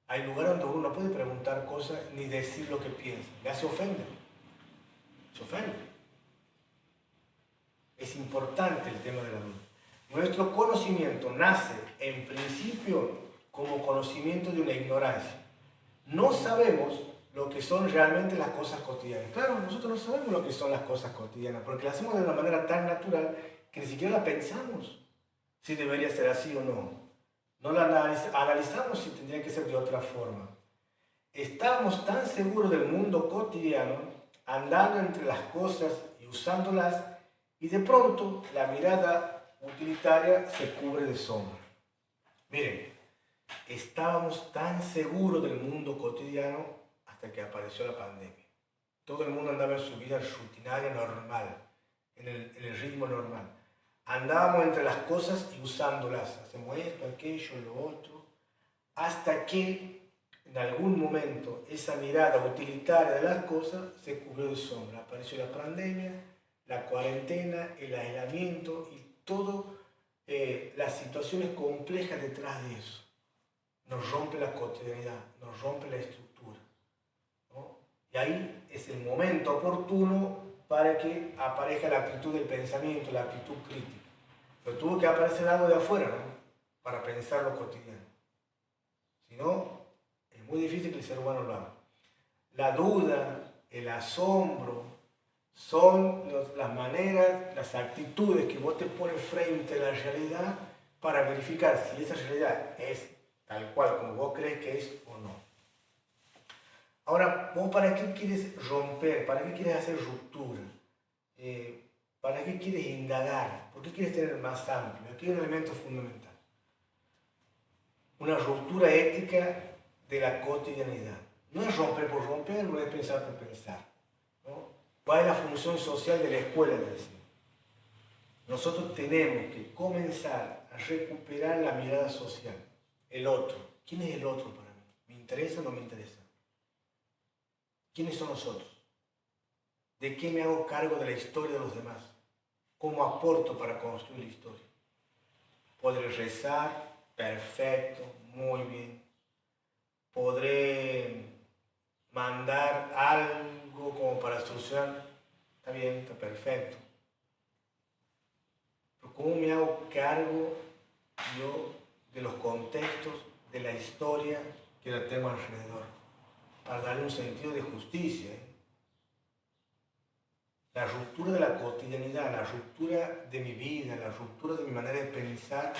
Hay lugares donde uno no puede preguntar cosas ni decir lo que piensa. Ya se ofende. Se ofende. Es importante el tema de la duda. Nuestro conocimiento nace en principio como conocimiento de una ignorancia. No sabemos lo que son realmente las cosas cotidianas. Claro, nosotros no sabemos lo que son las cosas cotidianas, porque las hacemos de una manera tan natural que ni siquiera la pensamos si debería ser así o no. No la analizamos si tendría que ser de otra forma. Estábamos tan seguros del mundo cotidiano, andando entre las cosas y usándolas, y de pronto la mirada utilitaria se cubre de sombra. Miren, estábamos tan seguros del mundo cotidiano hasta que apareció la pandemia. Todo el mundo andaba en su vida rutinaria normal, en el ritmo normal. Andábamos entre las cosas y usándolas. Hacemos esto, aquello, lo otro. Hasta que en algún momento esa mirada utilitaria de las cosas se cubrió de sombra. Apareció la pandemia, la cuarentena, el aislamiento y todas las situaciones complejas detrás de eso. Nos rompe la cotidianidad, nos rompe la estructura, ¿no? Y ahí es el momento oportuno para que aparezca la actitud del pensamiento, la actitud crítica. Pero tuvo que aparecer algo de afuera, ¿no? Para pensar lo cotidiano. Si no, es muy difícil que el ser humano lo haga. La duda, el asombro, son las maneras, las actitudes que vos te pones frente a la realidad para verificar si esa realidad es tal cual como vos crees que es o no. Ahora, ¿vos para qué quieres romper? ¿Para qué quieres hacer ruptura? ¿Para qué quieres indagar? ¿Por qué quieres tener más amplio? Aquí hay un elemento fundamental. Una ruptura ética de la cotidianidad. No es romper por romper, no es pensar por pensar, ¿no? ¿Cuál es la función social de la escuela? Nosotros tenemos que comenzar a recuperar la mirada social. El otro. ¿Quién es el otro para mí? ¿Me interesa o no me interesa? ¿Quiénes son nosotros? ¿De qué me hago cargo de la historia de los demás? ¿Cómo aporto para construir la historia? Podré rezar, perfecto, muy bien. Podré mandar algo como para solucionar, está bien, está perfecto. Pero ¿cómo me hago cargo yo de los contextos, de la historia que la tengo alrededor? Para darle un sentido de justicia. La ruptura de la cotidianidad, la ruptura de mi vida, la ruptura de mi manera de pensar,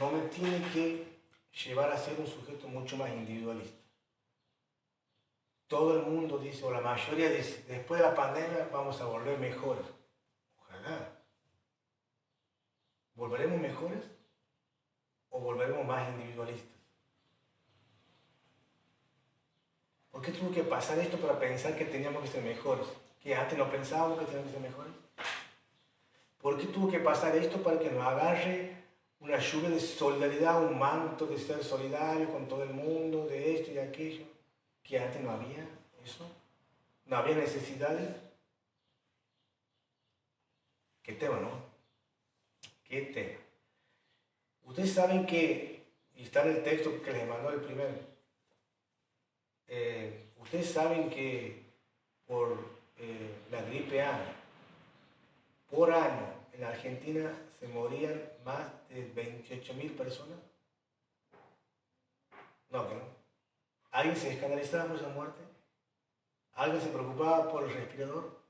no me tiene que llevar a ser un sujeto mucho más individualista. Todo el mundo dice, o la mayoría dice, después de la pandemia vamos a volver mejores. Ojalá. ¿Volveremos mejores o volveremos más individualistas? ¿Por qué tuvo que pasar esto para pensar que teníamos que ser mejores? ¿Que antes no pensábamos que teníamos que ser mejores? ¿Por qué tuvo que pasar esto para que nos agarre una lluvia de solidaridad, un manto de ser solidario con todo el mundo, de esto y de aquello? Que antes no había eso, no había necesidades. ¿Qué tema, no? ¿Qué tema? Ustedes saben que, y está en el texto que les mandó el primero, ustedes saben que por la gripe A, por año en Argentina se morían más de 28.000 personas. No, que no. ¿Alguien se escandalizaba por esa muerte? ¿Alguien se preocupaba por el respirador?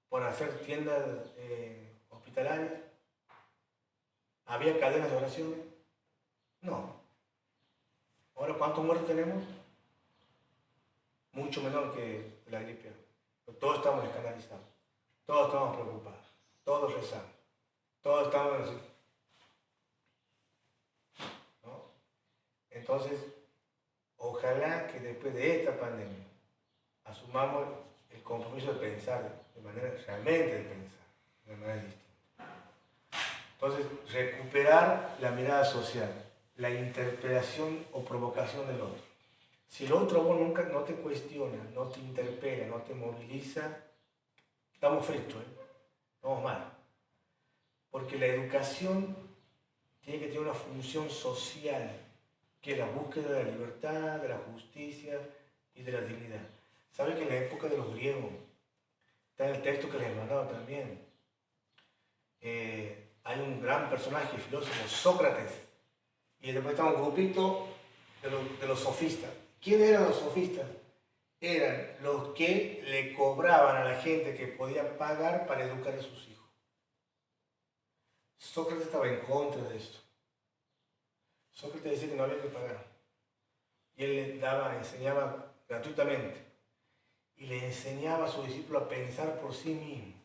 ¿Por hacer tiendas hospitalarias? ¿Había cadenas de oraciones? No. Ahora, ¿cuántos muertos tenemos? Mucho menor que la gripe. Todos estamos escandalizados. Todos estamos preocupados. Todos rezamos. Todos estamos... ¿no? Entonces, ojalá que después de esta pandemia asumamos el compromiso de pensar de manera, realmente de pensar, de manera distinta. Entonces, recuperar la mirada social, la interpelación o provocación del otro. Si el otro vos nunca no te cuestiona, no te interpela, no te moviliza, estamos fritos, estamos mal. Porque la educación tiene que tener una función social, que es la búsqueda de la libertad, de la justicia y de la dignidad. ¿Saben que en la época de los griegos, está en el texto que les he mandado también, hay un gran personaje, filósofo, Sócrates, y después está un grupito de los sofistas. ¿Quiénes eran los sofistas? Eran los que le cobraban a la gente que podía pagar para educar a sus hijos. Sócrates estaba en contra de esto. Sócrates decía que no había que pagar. Y él le enseñaba gratuitamente. Y le enseñaba a sus discípulos a pensar por sí mismos,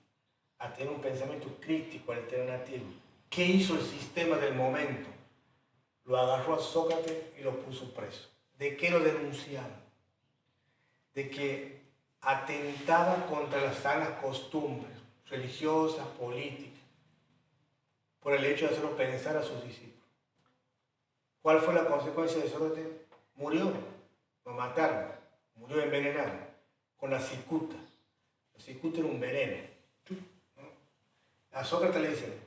a tener un pensamiento crítico, alternativo. ¿Qué hizo el sistema del momento? Lo agarró a Sócrates y lo puso preso. ¿De qué lo denunciaban? De que atentaba contra las sanas costumbres religiosas, políticas, por el hecho de hacerlo pensar a sus discípulos. ¿Cuál fue la consecuencia de Sócrates? Murió, lo mataron, murió envenenado, con la cicuta. La cicuta era un veneno. A Sócrates le dicen,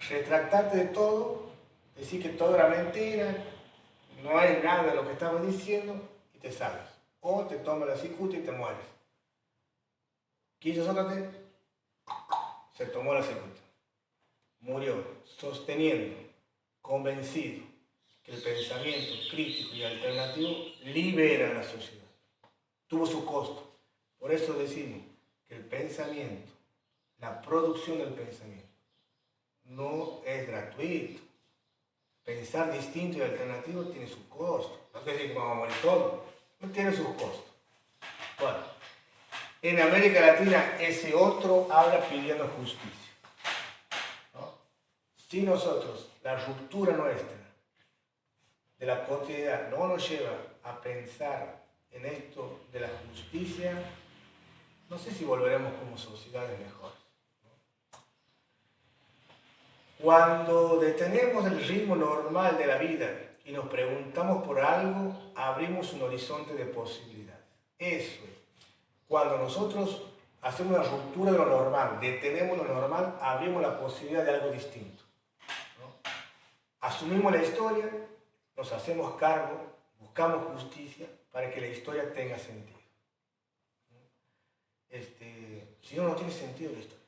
retractarte de todo, decir que todo era mentira, no hay nada de lo que estabas diciendo y te salvas. O te tomas la cicuta y te mueres. ¿Qué hizo Sócrates? Se tomó la cicuta. Murió sosteniendo, convencido, que el pensamiento crítico y alternativo libera a la sociedad. Tuvo su costo. Por eso decimos que el pensamiento, la producción del pensamiento, no es gratuito. Pensar distinto y alternativo tiene su costo. No quiere decir que vamos a morir todos, no tiene sus costos. Bueno, en América Latina ese otro habla pidiendo justicia. ¿No? Si nosotros, la ruptura nuestra de la cotidianidad no nos lleva a pensar en esto de la justicia, no sé si volveremos como sociedades mejores. Cuando detenemos el ritmo normal de la vida y nos preguntamos por algo, abrimos un horizonte de posibilidades. Eso es. Cuando nosotros hacemos una ruptura de lo normal, detenemos lo normal, abrimos la posibilidad de algo distinto, ¿no? Asumimos la historia, nos hacemos cargo, buscamos justicia para que la historia tenga sentido. Si no, no tiene sentido la historia.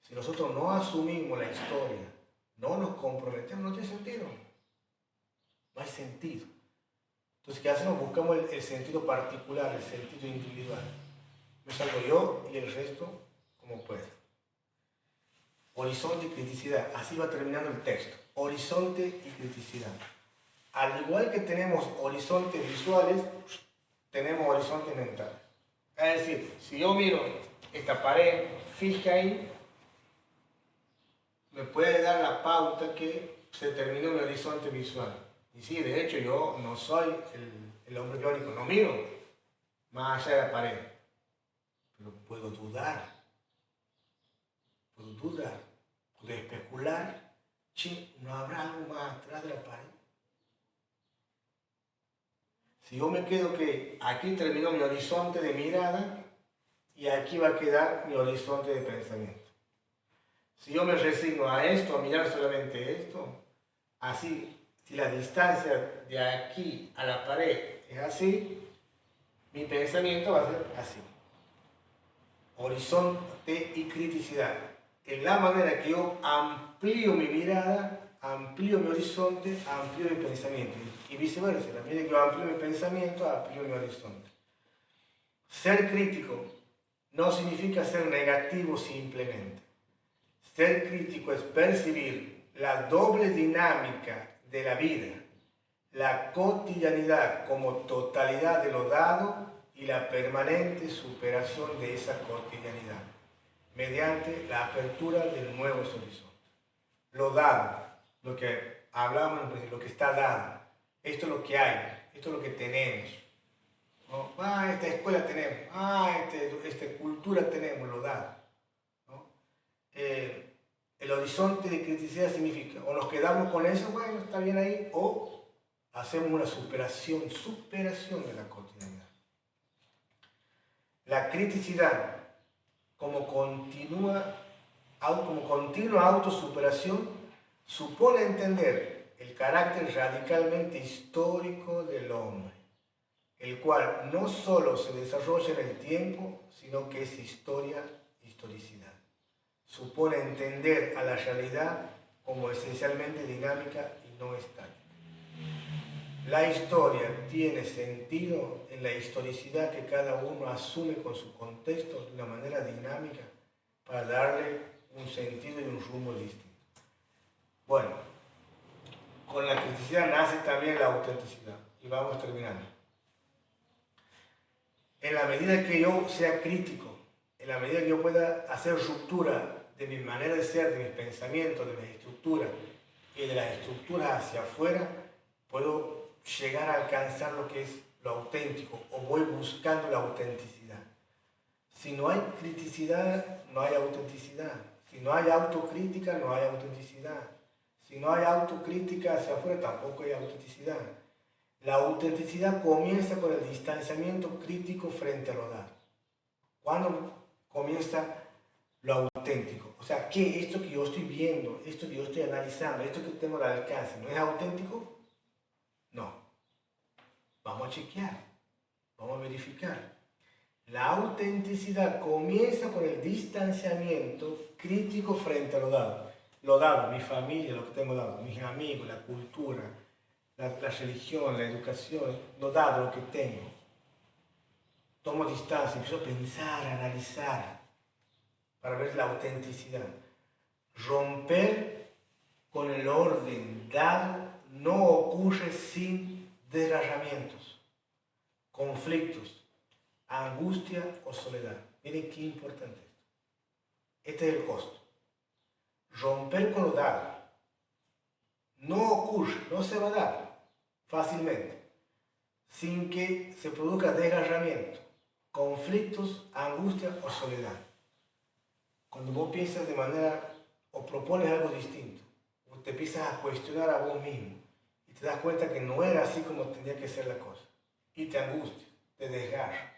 Si nosotros no asumimos la historia, no nos comprometemos, no tiene sentido. No hay sentido. Entonces, ¿qué hacemos? Buscamos el sentido particular, el sentido individual. Me salgo yo y el resto como pueda. Horizonte y criticidad. Así va terminando el texto. Horizonte y criticidad. Al igual que tenemos horizontes visuales, tenemos horizontes mentales. Es decir, si yo miro esta pared fija ahí, me puede dar la pauta que se terminó mi horizonte visual. Y sí, de hecho, yo no soy el hombre biónico, no miro más allá de la pared. Pero puedo dudar, puedo especular, che, ¿no habrá algo más atrás de la pared? Si yo me quedo que aquí terminó mi horizonte de mirada y aquí va a quedar mi horizonte de pensamiento. Si yo me resigno a esto, a mirar solamente esto, así, si la distancia de aquí a la pared es así, mi pensamiento va a ser así. Horizonte y criticidad. En la manera que yo amplío mi mirada, amplío mi horizonte, amplío mi pensamiento. Y viceversa, en la medida que yo amplío mi pensamiento, amplío mi horizonte. Ser crítico no significa ser negativo simplemente. Ser crítico es percibir la doble dinámica de la vida, la cotidianidad como totalidad de lo dado y la permanente superación de esa cotidianidad, mediante la apertura de nuevos horizontes. Lo dado, lo que hablamos, lo que está dado, esto es lo que hay, esto es lo que tenemos. ¿No? Esta escuela tenemos, esta cultura tenemos, lo dado. ¿No? El horizonte de criticidad significa, o nos quedamos con eso, bueno, está bien ahí, o hacemos una superación de la cotidianidad. La criticidad como continua autosuperación supone entender el carácter radicalmente histórico del hombre, el cual no solo se desarrolla en el tiempo, sino que es historicidad. Supone entender a la realidad como esencialmente dinámica y no estática. La historia tiene sentido en la historicidad que cada uno asume con su contexto de una manera dinámica para darle un sentido y un rumbo distinto. Bueno, con la criticidad nace también la autenticidad. Y vamos terminando. En la medida que yo sea crítico, en la medida que yo pueda hacer ruptura de mi manera de ser, de mis pensamientos, de mis estructuras y de las estructuras hacia afuera, puedo llegar a alcanzar lo que es lo auténtico, o voy buscando la autenticidad. Si no hay criticidad, no hay autenticidad. Si no hay autocrítica, no hay autenticidad. Si no hay autocrítica hacia afuera, tampoco hay autenticidad. La autenticidad comienza con el distanciamiento crítico frente a lo dado. ¿Cuándo comienza lo auténtico? O sea, ¿qué? Esto que yo estoy viendo, esto que yo estoy analizando, esto que tengo al alcance, ¿no es auténtico? No. Vamos a chequear, vamos a verificar. La autenticidad comienza con el distanciamiento crítico frente a lo dado. Lo dado, mi familia, lo que tengo dado, mis amigos, la cultura, la religión, la educación, lo dado, lo que tengo. Tomo distancia, empiezo a pensar, a analizar, para ver la autenticidad. Romper con el orden dado no ocurre sin desgarramientos, conflictos, angustia o soledad. Miren qué importante esto. Este es el costo. Romper con lo dado no ocurre, no se va a dar fácilmente, sin que se produzca desgarramiento, conflictos, angustia o soledad. Cuando vos piensas de manera o propones algo distinto, o te empiezas a cuestionar a vos mismo y te das cuenta que no era así como tenía que ser la cosa, y te angustia, te desgarra.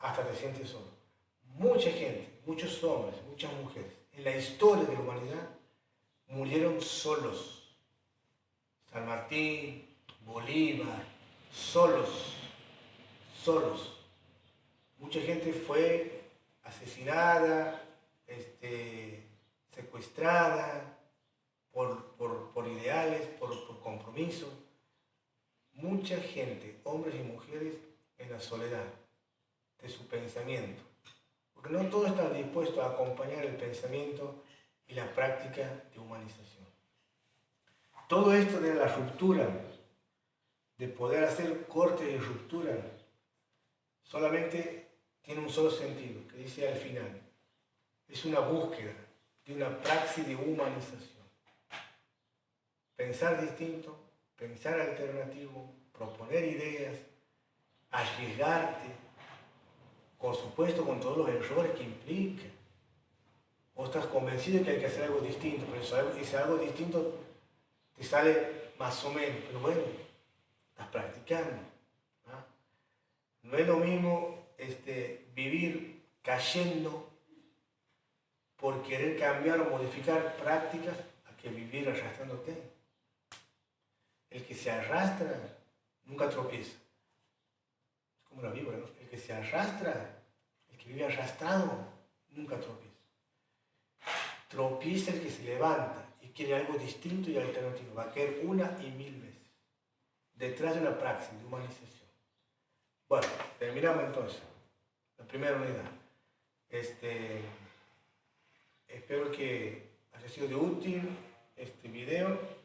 hasta te sientes solo. Mucha gente, muchos hombres, muchas mujeres, en la historia de la humanidad, murieron solos. San Martín, Bolívar, solos. Mucha gente fue asesinada, secuestrada por ideales, por compromiso. Mucha gente, hombres y mujeres, en la soledad de su pensamiento. Porque no todos están dispuestos a acompañar el pensamiento y la práctica de humanización. Todo esto de la ruptura, de poder hacer corte de ruptura, solamente tiene un solo sentido, que dice al final. Es una búsqueda de una praxis de humanización. Pensar distinto, pensar alternativo, proponer ideas, arriesgarte, por supuesto con todos los errores que implica. Vos estás convencido de que hay que hacer algo distinto, pero ese algo distinto te sale más o menos, pero bueno, estás practicando. No es lo mismo vivir cayendo por querer cambiar o modificar prácticas a que vivir arrastrándote. El que se arrastra nunca tropieza. Es como la víbora, ¿no? El que se arrastra, el que vive arrastrado, nunca tropieza. Tropieza el que se levanta y quiere algo distinto y alternativo. Va a caer una y mil veces detrás de una praxis de humanización. Bueno, terminamos entonces la primera unidad. Espero que haya sido de útil este video.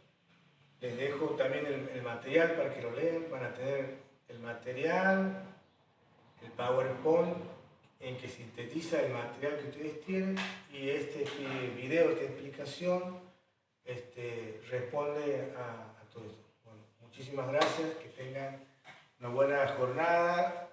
Les dejo también el material para que lo lean. Van a tener el material, el PowerPoint en que sintetiza el material que ustedes tienen, y este video, esta explicación, responde a todo esto. Bueno, muchísimas gracias, que tengan una buena jornada.